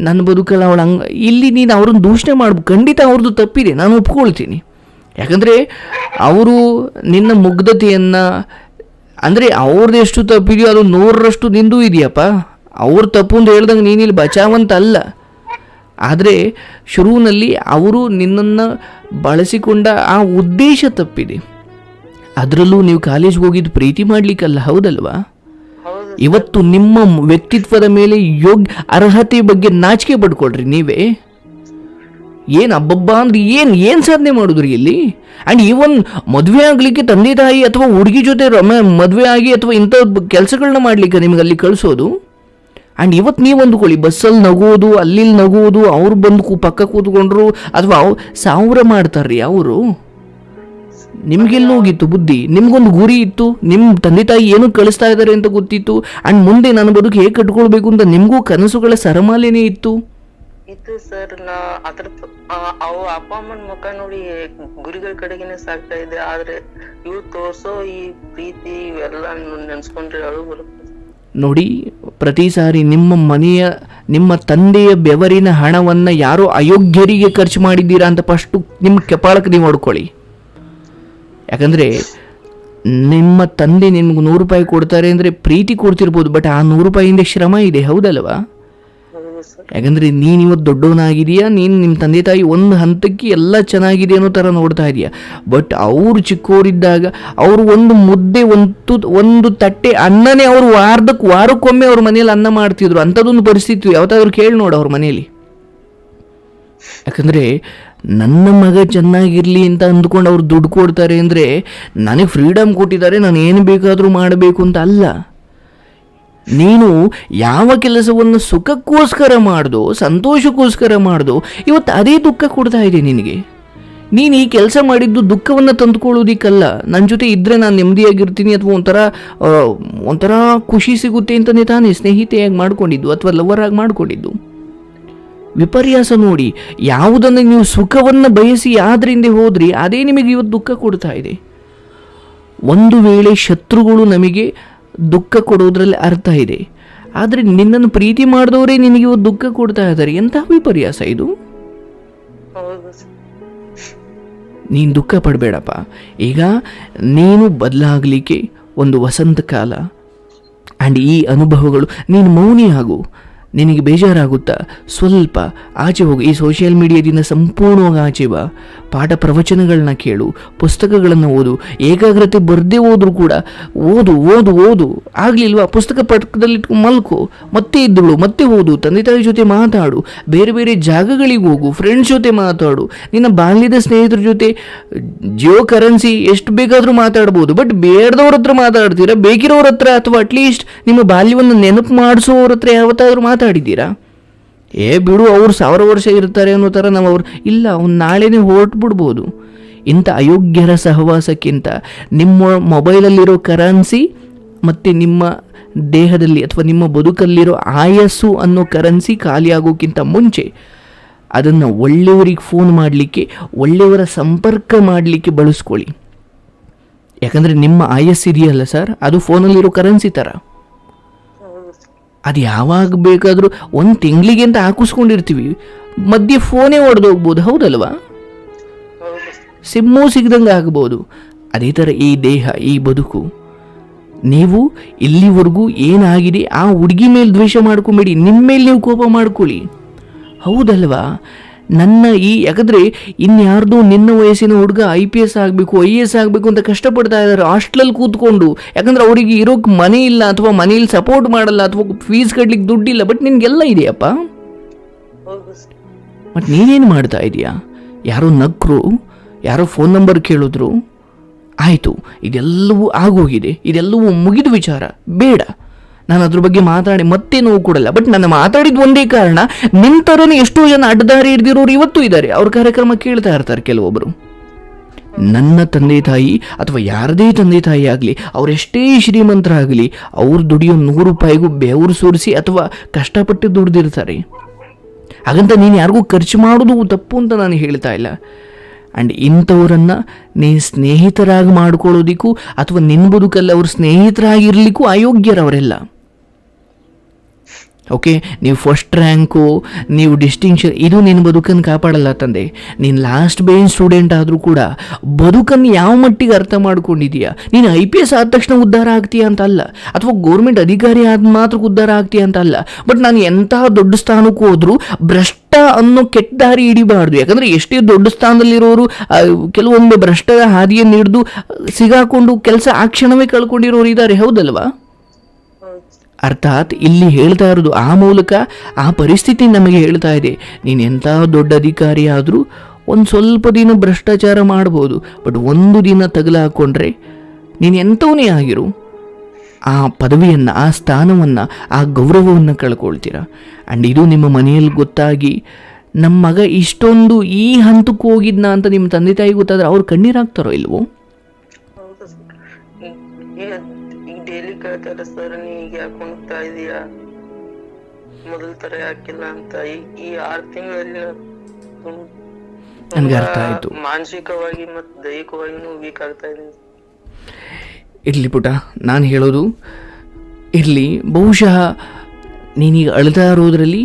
ನನ್ನ ಬದುಕಲ್ಲ ಅವಳು ಇಲ್ಲಿ ನೀನು ಅವ್ರನ್ನ ದೂಷಣೆ ಮಾಡ್ಬೇಕು. ಖಂಡಿತ ಅವ್ರದ್ದು ತಪ್ಪಿದೆ, ನಾನು ಒಪ್ಕೊಳ್ತೀನಿ. ಯಾಕಂದರೆ ಅವರು ನಿನ್ನ ಮುಗ್ಧತೆಯನ್ನು, ಅಂದರೆ ಅವ್ರದ್ದು ಎಷ್ಟು ತಪ್ಪಿದೆಯೋ ಅದು 100ರಷ್ಟು ನಿಂದು ಇದೆಯಪ್ಪ. ಅವ್ರ ತಪ್ಪು ಅಂತ ಹೇಳ್ದಂಗೆ ನೀನಿಲ್ಲಿ ಬಚಾವಂತ ಅಲ್ಲ. ಆದರೆ ಶುರುವಿನಲ್ಲಿ ಅವರು ನಿನ್ನನ್ನು ಬಳಸಿಕೊಂಡ ಆ ಉದ್ದೇಶ ತಪ್ಪಿದೆ. ಅದರಲ್ಲೂ ನೀವು ಕಾಲೇಜ್ಗೆ ಹೋಗಿದ್ದು ಪ್ರೀತಿ ಮಾಡಲಿಕ್ಕಲ್ಲ, ಹೌದಲ್ವಾ? ಇವತ್ತು ನಿಮ್ಮ ವ್ಯಕ್ತಿತ್ವದ ಮೇಲೆ ಅರ್ಹತೆ ಬಗ್ಗೆ ನಾಚಿಕೆ ಪಡ್ಕೊಳ್ರಿ ನೀವೇ. ಏನು ಹಬ್ಬಬ್ಬ ಅಂದ್ರೆ ಏನು ಸಾಧನೆ ಮಾಡಿದ್ರಿ ಇಲ್ಲಿ? ಆ್ಯಂಡ್ ಈವನ್ ಮದುವೆ ಆಗಲಿಕ್ಕೆ ತಂದೆ ತಾಯಿ ಅಥವಾ ಹುಡುಗಿ ಜೊತೆ ಮದುವೆ ಆಗಿ ಅಥವಾ ಇಂಥ ಕೆಲಸಗಳನ್ನ ಮಾಡಲಿಕ್ಕೆ ನಿಮಗೆ ಅಲ್ಲಿ ಕಳಿಸೋದು. ಆ್ಯಂಡ್ ಇವತ್ತು ನೀವು ಅಂದ್ಕೊಳ್ಳಿ, ಬಸ್ಸಲ್ಲಿ ನಗೋದು, ಅಲ್ಲಿ ನಗೋದು, ಅವ್ರು ಬಂದು ಪಕ್ಕ ಕೂತ್ಕೊಂಡ್ರು ಅಥವಾ 1000 ಮಾಡ್ತಾರ್ರಿ ಅವರು. ನಿಮ್ಗೆಲ್ಲೋಗಿತ್ತು ಬುದ್ಧಿ? ನಿಮ್ಗೊಂದು ಗುರಿ ಇತ್ತು, ನಿಮ್ಮ ತಂದೆ ತಾಯಿ ಏನು ಕಳಿಸ್ತಾ ಇದ್ದಾರೆ ಅಂತ ಗೊತ್ತಿತ್ತು. ಆ್ಯಂಡ್ ಮುಂದೆ ನನ್ನ ಬದುಕು ಹೇಗೆ ಕಟ್ಕೊಳ್ಬೇಕು ಅಂತ ನಿಮಗೂ ಕನಸುಗಳ ಸರಮಾಲೆನೇ ಇತ್ತು. ಸರ್, ನಾ ಅದ್ರ ಅಪ್ಪ ಅಮ್ಮನ ಮುಖ ನೋಡಿ ಗುರಿಗಳ ಕಡೆಗೇನೆ ಸಾಕ್ತಾ ಇದೆ. ಆದ್ರೆ ಇವ್ರು ತೋರ್ಸೋ ಈ ಪ್ರೀತಿ ಇವೆಲ್ಲ ನೆನ್ಸ್ಕೊಂಡ್ರೆ ಅಳು ಬರುತ್ತೆ. ನೋಡಿ, ಪ್ರತಿ ಸಾರಿ ನಿಮ್ಮ ತಂದೆಯ ಬೆವರಿನ ಹಣವನ್ನು ಯಾರೋ ಅಯೋಗ್ಯರಿಗೆ ಖರ್ಚು ಮಾಡಿದ್ದೀರಾ ಅಂತ ಫಸ್ಟು ನಿಮ್ಮ ಕೆಪಾಳಕ್ಕೆ ನೀವು ಹೊಡ್ಕೊಳ್ಳಿ. ಯಾಕಂದರೆ ನಿಮ್ಮ ತಂದೆ ನಿಮ್ಗೆ 100 ರೂಪಾಯಿ ಕೊಡ್ತಾರೆ ಅಂದರೆ ಪ್ರೀತಿ ಕೊಡ್ತಿರ್ಬೋದು, ಬಟ್ ಆ 100 ರೂಪಾಯಿಂದ ಶ್ರಮ ಇದೆ, ಹೌದಲ್ವಾ? ಯಾಕಂದರೆ ನೀನು ಇವತ್ತು ದೊಡ್ಡವನಾಗಿದೆಯಾ, ನೀನು ನಿಮ್ಮ ತಂದೆ ತಾಯಿ ಒಂದು ಹಂತಕ್ಕೆ ಎಲ್ಲ ಚೆನ್ನಾಗಿದೆ ಅನ್ನೋ ಥರ ನೋಡ್ತಾ ಇದೆಯಾ. ಬಟ್ ಅವರು ಚಿಕ್ಕವರಿದ್ದಾಗ ಅವರು ಒಂದು ಮುದ್ದೆ ಒಂದು ತಟ್ಟೆ ಅನ್ನನೇ ಅವರು ವಾರಕ್ಕೊಮ್ಮೆ ಅವ್ರ ಮನೇಲಿ ಅನ್ನ ಮಾಡ್ತಿದ್ರು. ಅಂಥದ್ದೊಂದು ಪರಿಸ್ಥಿತಿ ಯಾವತ್ತಾದ್ರೂ ಕೇಳಿ ನೋಡು ಅವ್ರ ಮನೇಲಿ. ಯಾಕಂದರೆ ನನ್ನ ಮಗ ಚೆನ್ನಾಗಿರಲಿ ಅಂತ ಅಂದ್ಕೊಂಡು ಅವ್ರು ದುಡ್ಡು ಕೊಡ್ತಾರೆ ಅಂದರೆ ನನಗೆ ಫ್ರೀಡಮ್ ಕೊಟ್ಟಿದ್ದಾರೆ, ನಾನು ಏನು ಬೇಕಾದರೂ ಮಾಡಬೇಕು ಅಂತ ಅಲ್ಲ. ನೀನು ಯಾವ ಕೆಲಸವನ್ನು ಸುಖಕ್ಕೋಸ್ಕರ ಮಾಡ್ದೋ, ಸಂತೋಷಕ್ಕೋಸ್ಕರ ಮಾಡ್ದೋ, ಇವತ್ತು ಅದೇ ದುಃಖ ಕೊಡ್ತಾ ಇದೆ ನಿನಗೆ. ನೀನು ಈ ಕೆಲಸ ಮಾಡಿದ್ದು ದುಃಖವನ್ನು ತಂದುಕೊಳ್ಳೋದಿಕ್ಕಲ್ಲ. ನನ್ನ ಜೊತೆ ಇದ್ದರೆ ನಾನು ನೆಮ್ಮದಿಯಾಗಿರ್ತೀನಿ ಅಥವಾ ಒಂಥರ ಖುಷಿ ಸಿಗುತ್ತೆ ಅಂತಲೇ ತಾನೇ ಸ್ನೇಹಿತೆಯಾಗಿ ಮಾಡ್ಕೊಂಡಿದ್ದು ಅಥವಾ ಲವರ್ ಆಗಿ ಮಾಡ್ಕೊಂಡಿದ್ದು. ವಿಪರ್ಯಾಸ ನೋಡಿ, ಯಾವುದನ್ನು ನೀವು ಸುಖವನ್ನು ಬಯಸಿ ಆದ್ರಿಂದ ಹೋದ್ರಿ ಅದೇ ನಿಮಗೆ ಇವತ್ತು ದುಃಖ ಕೊಡ್ತಾ ಇದೆ. ಒಂದು ವೇಳೆ ಶತ್ರುಗಳು ನಮಗೆ ದುಃಖ ಕೊಡೋದ್ರಲ್ಲಿ ಅರ್ಥ ಇದೆ, ಆದರೆ ನಿನ್ನನ್ನು ಪ್ರೀತಿ ಮಾಡಿದವರೇ ನಿನಗೆ ಇವತ್ತು ದುಃಖ ಕೊಡ್ತಾ ಇದ್ದಾರೆ. ಎಂತಹ ವಿಪರ್ಯಾಸ ಇದು! ನೀನು ದುಃಖ ಪಡಬೇಡಪ್ಪ. ಈಗ ನೀನು ಬದಲಾಗಲಿಕ್ಕೆ ಒಂದು ವಸಂತ ಕಾಲ. ಆ್ಯಂಡ್ ಈ ಅನುಭವಗಳು, ನೀನು ಮೌನಿ ಆಗು. ನಿನಗೆ ಬೇಜಾರಾಗುತ್ತಾ? ಸ್ವಲ್ಪ ಆಚೆ ಹೋಗು. ಈ ಸೋಷಿಯಲ್ ಮೀಡಿಯಾದಿಂದ ಸಂಪೂರ್ಣವಾಗಿ ಆಚೆ ಬಾ. ಪಾಠ ಪ್ರವಚನಗಳನ್ನ ಕೇಳು, ಪುಸ್ತಕಗಳನ್ನು ಓದು. ಏಕಾಗ್ರತೆ ಬರದೇ ಹೋದರೂ ಕೂಡ ಓದು. ಆಗಲಿಲ್ವಾ, ಪುಸ್ತಕ ಪಕ್ಕದಲ್ಲಿಟ್ಟು ಮಲ್ಕೋ, ಮತ್ತೆ ಇದ್ದಳು, ಮತ್ತೆ ಓದು. ತಂದೆ ತಾಯಿ ಜೊತೆ ಮಾತಾಡು, ಬೇರೆ ಬೇರೆ ಜಾಗಗಳಿಗೆ ಹೋಗು, ಫ್ರೆಂಡ್ಸ್ ಜೊತೆ ಮಾತಾಡು. ನಿನ್ನ ಬಾಲ್ಯದ ಸ್ನೇಹಿತರ ಜೊತೆ ಜಿಯೋ ಕರೆನ್ಸಿ ಎಷ್ಟು ಬೇಕಾದರೂ ಮಾತಾಡ್ಬೋದು, ಬಟ್ ಬೇಡದವ್ರ ಹತ್ರ ಮಾತಾಡ್ತೀರಾ? ಬೇಕಿರೋರ ಹತ್ರ ಅಥವಾ ಅಟ್ಲೀಸ್ಟ್ ನಿಮ್ಮ ಬಾಲ್ಯವನ್ನು ನೆನಪು ಮಾಡಿಸೋರ ಹತ್ರ ಯಾವತ್ತಾದ್ರೂ ಮಾತಾಡಿದ್ದೀರಾ? ಬಿಡು, ಅವ್ರು 1000 ವರ್ಷ ಇರ್ತಾರೆ ಅನ್ನೋ ಥರ ಅವ್ರು ಇಲ್ಲ, ಅವ್ನು ನಾಳೆನೇ ಹೊರಟ್ಬಿಡ್ಬೋದು. ಇಂಥ ಅಯೋಗ್ಯರ ಸಹವಾಸಕ್ಕಿಂತ ನಿಮ್ಮ ಮೊಬೈಲಲ್ಲಿರೋ ಕರೆನ್ಸಿ ಮತ್ತು ನಿಮ್ಮ ದೇಹದಲ್ಲಿ ಅಥವಾ ನಿಮ್ಮ ಬದುಕಲ್ಲಿರೋ ಆಯಸ್ಸು ಅನ್ನೋ ಕರೆನ್ಸಿ ಖಾಲಿಯಾಗೋಕ್ಕಿಂತ ಮುಂಚೆ ಅದನ್ನು ಒಳ್ಳೆಯವರಿಗೆ ಫೋನ್ ಮಾಡಲಿಕ್ಕೆ, ಒಳ್ಳೆಯವರ ಸಂಪರ್ಕ ಮಾಡಲಿಕ್ಕೆ ಬಳಸ್ಕೊಳ್ಳಿ. ಯಾಕಂದರೆ ನಿಮ್ಮ ಆಯಸ್ಸಿದೆಯಲ್ಲ ಸರ್, ಅದು ಫೋನಲ್ಲಿರೋ ಕರೆನ್ಸಿ ಥರ. ಅದು ಯಾವಾಗ ಬೇಕಾದರೂ 1 ತಿಂಗಳಿಗೆ ಅಂತ ಹಾಕಿಸ್ಕೊಂಡಿರ್ತೀವಿ, ಮಧ್ಯೆ ಫೋನೇ ಹೊಡೆದೋಗ್ಬೋದು, ಹೌದಲ್ವಾ? ಸಿಮ್ಮು ಸಿಗ್ದಂಗೆ ಆಗ್ಬೋದು. ಅದೇ ಥರ ಈ ದೇಹ, ಈ ಬದುಕು. ನೀವು ಇಲ್ಲಿವರೆಗೂ ಏನಾಗಿದೆ ಆ ಹುಡುಗಿ ಮೇಲೆ ದ್ವೇಷ ಮಾಡ್ಕೊಂಬೇಡಿ, ನಿಮ್ಮ ಮೇಲೆ ನೀವು ಕೋಪ ಮಾಡ್ಕೊಳ್ಳಿ, ಹೌದಲ್ವಾ? ಯಾಕಂದರೆ ಇನ್ಯಾರ್ದು ನಿನ್ನ ವಯಸ್ಸಿನ ಹುಡುಗ IPS ಆಗಬೇಕು IAS ಆಗಬೇಕು ಅಂತ ಕಷ್ಟಪಡ್ತಾ ಇದ್ದಾರೆ ಹಾಸ್ಟ್ಲಲ್ಲಿ ಕೂತ್ಕೊಂಡು. ಯಾಕಂದರೆ ಅವರಿಗೆ ಇರೋಕ್ಕೆ ಮನೆ ಇಲ್ಲ, ಅಥವಾ ಮನೇಲಿ ಸಪೋರ್ಟ್ ಮಾಡಲ್ಲ, ಅಥವಾ ಫೀಸ್ ಕಟ್ಲಿಕ್ಕೆ ದುಡ್ಡಿಲ್ಲ. ಬಟ್ ನಿನಗೆಲ್ಲ ಇದೆಯಪ್ಪ. ಹೌದು ಸರ್. ಮತ್ತು ನೀನೇನು ಮಾಡ್ತಾ ಇದೀಯಾ? ಯಾರೋ ನಕ್ಕರು, ಯಾರೋ ಫೋನ್ ನಂಬರ್ ಕೇಳಿದ್ರು, ಆಯಿತು, ಇದೆಲ್ಲವೂ ಆಗೋಗಿದೆ, ಇದೆಲ್ಲವೂ ಮುಗಿದ ವಿಚಾರ, ಬೇಡ, ನಾನು ಅದ್ರ ಬಗ್ಗೆ ಮಾತಾಡಿ ಮತ್ತೆ ನೋವು ಕೊಡಲ್ಲ. ಬಟ್ ನಾನು ಮಾತಾಡಿದ ಒಂದೇ ಕಾರಣ, ನಿಮ್ಮ ಥರನೇ ಎಷ್ಟೋ ಜನ ಅಡ್ಡದಾರಿ ಹಿಡ್ದಿರೋರು ಇವತ್ತು ಇದ್ದಾರೆ. ಅವ್ರ ಕಾರ್ಯಕ್ರಮ ಕೇಳ್ತಾ ಇರ್ತಾರೆ ಕೆಲವೊಬ್ಬರು. ನನ್ನ ತಂದೆ ತಾಯಿ ಅಥವಾ ಯಾರದೇ ತಂದೆ ತಾಯಿ ಆಗಲಿ, ಅವರೆಷ್ಟೇ ಶ್ರೀಮಂತರಾಗಲಿ, ಅವ್ರು ದುಡಿಯೋ 100 ರೂಪಾಯಿಗೂ ಬೆವರು ಸುರಿಸಿ ಅಥವಾ ಕಷ್ಟಪಟ್ಟು ದುಡ್ದಿರ್ತಾರೆ. ಹಾಗಂತ ನೀನು ಯಾರಿಗೂ ಖರ್ಚು ಮಾಡೋದು ತಪ್ಪು ಅಂತ ನಾನು ಹೇಳ್ತಾ ಇಲ್ಲ. ಆ್ಯಂಡ್ ಇಂಥವರನ್ನು ನೀನು ಸ್ನೇಹಿತರಾಗಿ ಮಾಡ್ಕೊಳ್ಳೋದಕ್ಕೂ ಅಥವಾ ನಿನ್ನ ಬದುಕಲ್ಲಿ ಅವ್ರ ಸ್ನೇಹಿತರಾಗಿರ್ಲಿಕ್ಕೂ ಅಯೋಗ್ಯರವರೆಲ್ಲ. ಓಕೆ, ನೀವು ಫಸ್ಟ್ ರ್ಯಾಂಕು, ನೀವು ಡಿಸ್ಟಿಂಕ್ಷನ್, ಇದು ನಿನ್ನ ಬದುಕನ್ನು ಕಾಪಾಡಲ್ಲ ತಂದೆ. ನೀನು ಲಾಸ್ಟ್ ಬೇಂಚ್ ಸ್ಟೂಡೆಂಟ್ ಆದರೂ ಕೂಡ ಬದುಕನ್ನು ಯಾವ ಮಟ್ಟಿಗೆ ಅರ್ಥ ಮಾಡ್ಕೊಂಡಿದೀಯಾ? ನೀನು IPS ಆದ ತಕ್ಷಣ ಉದ್ಧಾರ ಆಗ್ತೀಯ ಅಂತ ಅಲ್ಲ, ಅಥವಾ ಗೌರ್ಮೆಂಟ್ ಅಧಿಕಾರಿ ಆದ ಮಾತ್ರ ಉದ್ಧಾರ ಆಗ್ತೀಯ ಅಂತ ಅಲ್ಲ. ಬಟ್ ನಾನು ಎಂತಹ ದೊಡ್ಡ ಸ್ಥಾನಕ್ಕೂ ಹೋದರೂ ಭ್ರಷ್ಟ ಅನ್ನೋ ಕೆಟ್ಟ ದಾರಿ ಹಿಡಿಬಾರ್ದು. ಯಾಕಂದರೆ ಎಷ್ಟೇ ದೊಡ್ಡ ಸ್ಥಾನದಲ್ಲಿರೋರು ಕೆಲವೊಮ್ಮೆ ಭ್ರಷ್ಟ ಹಾದಿಯನ್ನು ಹಿಡಿದು ಸಿಗಾಕೊಂಡು ಕೆಲಸ ಆ ಕ್ಷಣವೇ ಕಳ್ಕೊಂಡಿರೋರು ಇದ್ದಾರೆ, ಹೌದಲ್ವಾ? ಅರ್ಥಾತ್ ಇಲ್ಲಿ ಹೇಳ್ತಾ ಇರೋದು ಆ ಮೂಲಕ ಆ ಪರಿಸ್ಥಿತಿ ನಮಗೆ ಹೇಳ್ತಾ ಇದೆ, ನೀನು ಎಂಥ ದೊಡ್ಡ ಅಧಿಕಾರಿ ಆದರೂ ಒಂದು ಸ್ವಲ್ಪ ದಿನ ಭ್ರಷ್ಟಾಚಾರ ಮಾಡ್ಬೋದು, ಬಟ್ ಒಂದು ದಿನ ತಗಲು ಹಾಕ್ಕೊಂಡ್ರೆ ನೀನು ಎಂಥವನೇ ಆಗಿರು, ಆ ಪದವಿಯನ್ನು, ಆ ಸ್ಥಾನವನ್ನು, ಆ ಗೌರವವನ್ನು ಕಳ್ಕೊಳ್ತೀರ. ಆ್ಯಂಡ್ ಇದು ನಿಮ್ಮ ಮನೆಯಲ್ಲಿ ಗೊತ್ತಾಗಿ ನಮ್ಮ ಮಗ ಇಷ್ಟೊಂದು ಈ ಹಂತಕ್ಕೆ ಹೋಗಿದ್ನ ಅಂತ ನಿಮ್ಮ ತಂದೆ ತಾಯಿ ಗೊತ್ತಾದ್ರೆ ಅವ್ರು ಕಣ್ಣೀರಾಗ್ತಾರೋ ಇಲ್ವೋ? ಈಗ ಡೈಲಿ ಕೇಳ್ತಾರೆ ಸರ್, ನೀ ಈಗ ಯಾಕೆ ಕುಣಿತಾ ಇದೀಯಾ, ಮೊದಲ ತರ ಯಾಕಿಲ್ಲ ಅಂತ. ಈ 6 ತಿಂಗಳಲ್ಲಿ ನನಗೆ ಅರ್ಥ ಆಯ್ತು. ಮಾನಸಿಕವಾಗಿ ಮತ್ತು ದೈಹಿಕವಾಗಿನೂ ವೀಕ್ ಆಗ್ತಾ ಇದ್ದೀನಿ. ಇರಲಿ ಪುಟ, ನಾನು ಹೇಳೋದು ಇರಲಿ. ಬಹುಶಃ ನೀನೀಗ ಅಳ್ತಾ ಇರೋದ್ರಲ್ಲಿ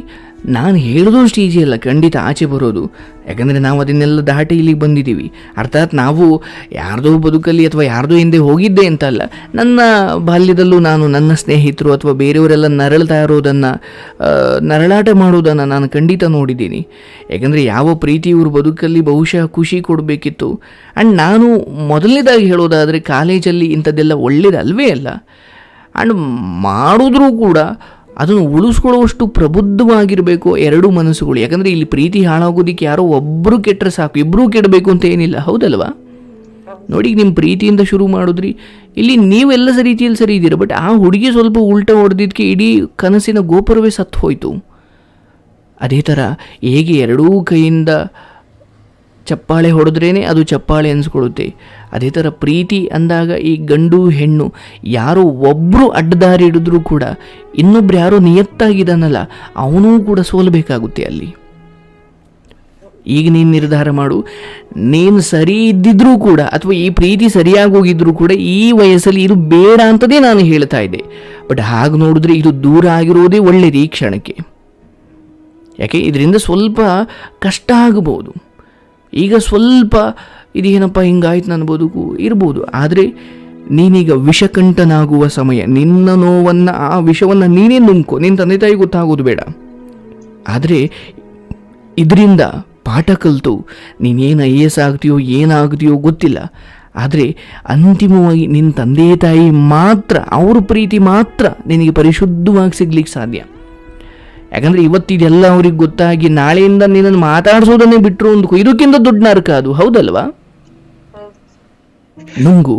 ನಾನು ಹೇಳೋದಷ್ಟು ಈಜಿ ಅಲ್ಲ ಖಂಡಿತ ಆಚೆ ಬರೋದು. ಯಾಕಂದರೆ ನಾವು ಅದನ್ನೆಲ್ಲ ದಾಟಿ ಇಲ್ಲಿಗೆ ಬಂದಿದ್ದೀವಿ. ಅರ್ಥಾತ್ ನಾವು ಯಾರ್ದೋ ಬದುಕಲ್ಲಿ ಅಥವಾ ಯಾರ್ದೋ ಹಿಂದೆ ಹೋಗಿದ್ದೆ ಅಂತಲ್ಲ. ನನ್ನ ಬಾಲ್ಯದಲ್ಲೂ ನಾನು ನನ್ನ ಸ್ನೇಹಿತರು ಅಥವಾ ಬೇರೆಯವರೆಲ್ಲ ನರಳ್ತಾ ಇರೋದನ್ನು, ನರಳಾಟ ಮಾಡೋದನ್ನು ನಾನು ಖಂಡಿತ ನೋಡಿದ್ದೀನಿ. ಯಾಕಂದರೆ ಯಾವ ಪ್ರೀತಿ ಇವ್ರ ಬದುಕಲ್ಲಿ ಬಹುಶಃ ಖುಷಿ ಕೊಡಬೇಕಿತ್ತು. ಆ್ಯಂಡ್ ನಾನು ಮೊದಲನೇದಾಗಿ ಹೇಳೋದಾದರೆ ಕಾಲೇಜಲ್ಲಿ ಇಂಥದ್ದೆಲ್ಲ ಒಳ್ಳೇದಲ್ವೇ ಅಲ್ಲ. ಆ್ಯಂಡ್ ಮಾಡಿದ್ರೂ ಕೂಡ ಅದನ್ನು ಉಳಿಸ್ಕೊಳ್ಳುವಷ್ಟು ಪ್ರಬುದ್ಧವಾಗಿರಬೇಕು ಎರಡೂ ಮನಸ್ಸುಗಳು. ಯಾಕಂದರೆ ಇಲ್ಲಿ ಪ್ರೀತಿ ಹಾಳಾಗೋದಕ್ಕೆ ಯಾರೋ ಒಬ್ಬರು ಕೆಟ್ಟರೆ ಸಾಕು, ಇಬ್ಬರೂ ಕೆಡಬೇಕು ಅಂತ ಏನಿಲ್ಲ, ಹೌದಲ್ವಾ? ನೋಡಿ, ನಿಮ್ಮ ಪ್ರೀತಿಯಿಂದ ಶುರು ಮಾಡಿದ್ರಿ, ಇಲ್ಲಿ ನೀವೆಲ್ಲ ರೀತಿಯಲ್ಲಿ ಸರಿ ಇದ್ದೀರ. ಬಟ್ ಆ ಹುಡುಗಿ ಸ್ವಲ್ಪ ಉಲ್ಟ ಹೊಡೆದಿದ್ದಕ್ಕೆ ಇಡೀ ಕನಸಿನ ಗೋಪುರವೇ ಸತ್ತು ಹೋಯಿತು. ಅದೇ ಥರ ಹೇಗೆ ಎರಡೂ ಕೈಯಿಂದ ಚಪ್ಪಾಳೆ ಹೊಡೆದ್ರೇ ಅದು ಚಪ್ಪಾಳೆ ಅನಿಸ್ಕೊಳ್ಳುತ್ತೆ, ಅದೇ ಥರ ಪ್ರೀತಿ ಅಂದಾಗ ಈ ಗಂಡು ಹೆಣ್ಣು ಯಾರೋ ಒಬ್ಬರು ಅಡ್ಡದಾರಿ ಹಿಡಿದ್ರೂ ಕೂಡ ಇನ್ನೊಬ್ರು ಯಾರೋ ನಿಯತ್ತಾಗಿದ್ದಾನಲ್ಲ ಅವನೂ ಕೂಡ ಸೋಲಬೇಕಾಗುತ್ತೆ ಅಲ್ಲಿ. ಈಗ ನೀನು ನಿರ್ಧಾರ ಮಾಡು, ನೀನು ಸರಿ ಇದ್ದಿದ್ರೂ ಕೂಡ ಅಥವಾ ಈ ಪ್ರೀತಿ ಸರಿಯಾಗಿ ಹೋಗಿದ್ರೂ ಕೂಡ ಈ ವಯಸ್ಸಲ್ಲಿ ಇದು ಬೇಡ ಅಂತದೇ ನಾನು ಹೇಳ್ತಾ ಇದ್ದೆ. ಬಟ್ ಹಾಗೆ ನೋಡಿದ್ರೆ ಇದು ದೂರ ಆಗಿರೋದೇ ಒಳ್ಳೆಯದು ಈ ಕ್ಷಣಕ್ಕೆ. ಯಾಕೆ ಇದರಿಂದ ಸ್ವಲ್ಪ ಕಷ್ಟ ಆಗಬಹುದು. ಈಗ ಸ್ವಲ್ಪ ಇದೇನಪ್ಪ ಹಿಂಗಾಯ್ತು ನನ್ನ ಬದುಕು ಇರ್ಬೋದು, ಆದರೆ ನೀನೀಗ ವಿಷಕಂಠನಾಗುವ ಸಮಯ. ನಿನ್ನ ನೋವನ್ನು, ಆ ವಿಷವನ್ನು ನೀನೇ ನುಂಗ್ಕೊ, ನಿನ್ನ ತಂದೆ ತಾಯಿ ಗೊತ್ತಾಗೋದು ಬೇಡ. ಆದರೆ ಇದರಿಂದ ಪಾಠ ಕಲಿತು ನೀನೇನು IAS ಆಗ್ತೀಯೋ ಏನಾಗ್ತೀಯೋ ಗೊತ್ತಿಲ್ಲ, ಆದರೆ ಅಂತಿಮವಾಗಿ ನಿನ್ನ ತಂದೆ ತಾಯಿ ಮಾತ್ರ, ಅವ್ರ ಪ್ರೀತಿ ಮಾತ್ರ ನಿನಗೆ ಪರಿಶುದ್ಧವಾಗಿ ಸಿಗ್ಲಿಕ್ಕೆ ಸಾಧ್ಯ. ಯಾಕಂದರೆ ಇವತ್ತಿದೆಲ್ಲ ಅವ್ರಿಗೆ ಗೊತ್ತಾಗಿ ನಾಳೆಯಿಂದ ನಿನ್ನನ್ನು ಮಾತಾಡಿಸೋದನ್ನೇ ಬಿಟ್ಟರು ಅಂದ್ಕೋ, ಇದಕ್ಕಿಂತ ದೊಡ್ಡ ನರಕ ಅದು, ಹೌದಲ್ವಾ? ನುಂಗು,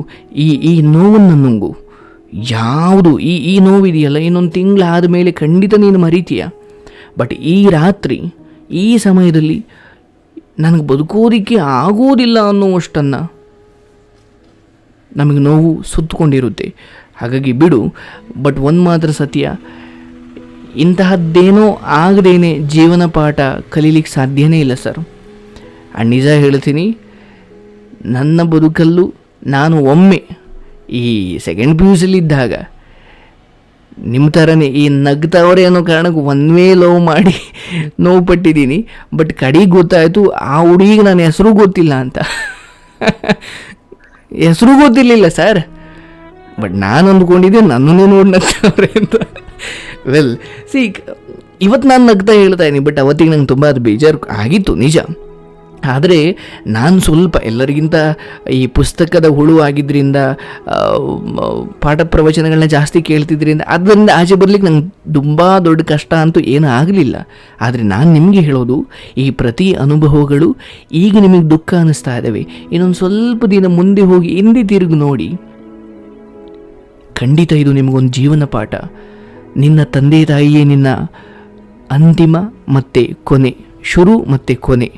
ಈ ನೋವನ್ನು ನುಂಗು. ಯಾವುದು ಈ ನೋವಿದೆಯಲ್ಲ, ಇನ್ನೊಂದು ತಿಂಗಳಾದ ಮೇಲೆ ಖಂಡಿತ ನೀನು ಮರಿತೀಯ. ಬಟ್ ಈ ರಾತ್ರಿ, ಈ ಸಮಯದಲ್ಲಿ ನನಗೆ ಬದುಕೋದಕ್ಕೆ ಆಗೋದಿಲ್ಲ ಅನ್ನುವಷ್ಟನ್ನು ನಮಗೆ ನೋವು ಸುತ್ತಕೊಂಡಿರುತ್ತೆ. ಹಾಗಾಗಿ ಬಿಡು. ಬಟ್ ಒಂದು ಮಾತ್ರ ಸತ್ಯ, ಇಂತಹದ್ದೇನೋ ಆಗದೇನೆ ಜೀವನ ಪಾಠ ಕಲೀಲಿಕ್ಕೆ ಸಾಧ್ಯನೇ ಇಲ್ಲ ಸರ್. ನಿಜ ಹೇಳ್ತೀನಿ, ನನ್ನ ಬದುಕಲ್ಲೂ ನಾನು ಒಮ್ಮೆ ಈ ಸೆಕೆಂಡ್ PUC ಇದ್ದಾಗ ನಿಮ್ಮ ಥರನೇ ಈ ನಗ್ತವರೇ ಅನ್ನೋ ಕಾರಣಕ್ಕೆ ಒನ್ವೇ ಲವ್ ಮಾಡಿ ನೋವು ಪಟ್ಟಿದ್ದೀನಿ. ಬಟ್ ಕಡೆಗೆ ಗೊತ್ತಾಯಿತು ಆ ಹುಡುಗಿಗೆ ನನ್ನ ಹೆಸರು ಗೊತ್ತಿಲ್ಲ ಅಂತ. ಹೆಸರು ಗೊತ್ತಿರಲಿಲ್ಲ ಸರ್, ಬಟ್ ನಾನು ಅಂದ್ಕೊಂಡಿದ್ದೆ ನನ್ನನ್ನೇ ನೋಡಿ ನಗ್ತವ್ರೆ ಅಂತ. ವೆಲ್ ಸಿ, ಇವತ್ತು ನಾನು ನಗ್ತಾ ಹೇಳ್ತಾ ಇದ್ದೀನಿ, ಬಟ್ ಅವತ್ತಿಗೆ ನಂಗೆ ತುಂಬ ಅದು ಬೇಜಾರು ಆಗಿತ್ತು ನಿಜ. ಆದರೆ ನಾನು ಸ್ವಲ್ಪ ಎಲ್ಲರಿಗಿಂತ ಈ ಪುಸ್ತಕದ ಹುಳು ಆಗಿದ್ದರಿಂದ, ಪಾಠ ಪ್ರವಚನಗಳನ್ನ ಜಾಸ್ತಿ ಕೇಳ್ತಿದ್ರಿಂದ ಅದರಿಂದ ಆಚೆ ಬರ್ಲಿಕ್ಕೆ ನಂಗೆ ತುಂಬ ದೊಡ್ಡ ಕಷ್ಟ ಅಂತೂ ಏನೂ ಆಗಲಿಲ್ಲ. ಆದರೆ ನಾನು ನಿಮಗೆ ಹೇಳೋದು, ಈ ಪ್ರತಿ ಅನುಭವಗಳು ಈಗ ನಿಮಗೆ ದುಃಖ ಅನ್ನಿಸ್ತಾ ಇದ್ದಾವೆ, ಇನ್ನೊಂದು ಸ್ವಲ್ಪ ದಿನ ಮುಂದೆ ಹೋಗಿ ಹಿಂದೆ ತಿರುಗಿ ನೋಡಿ, ಖಂಡಿತ ಇದು ನಿಮಗೊಂದು ಜೀವನ ಪಾಠ. ನಿನ್ನ ತಂದೆ ತಾಯಿಯೇ ನಿನ್ನ ಅಂತಿಮ ಮತ್ತು ಕೊನೆ, ಶುರು ಮತ್ತು ಕೊನೆ.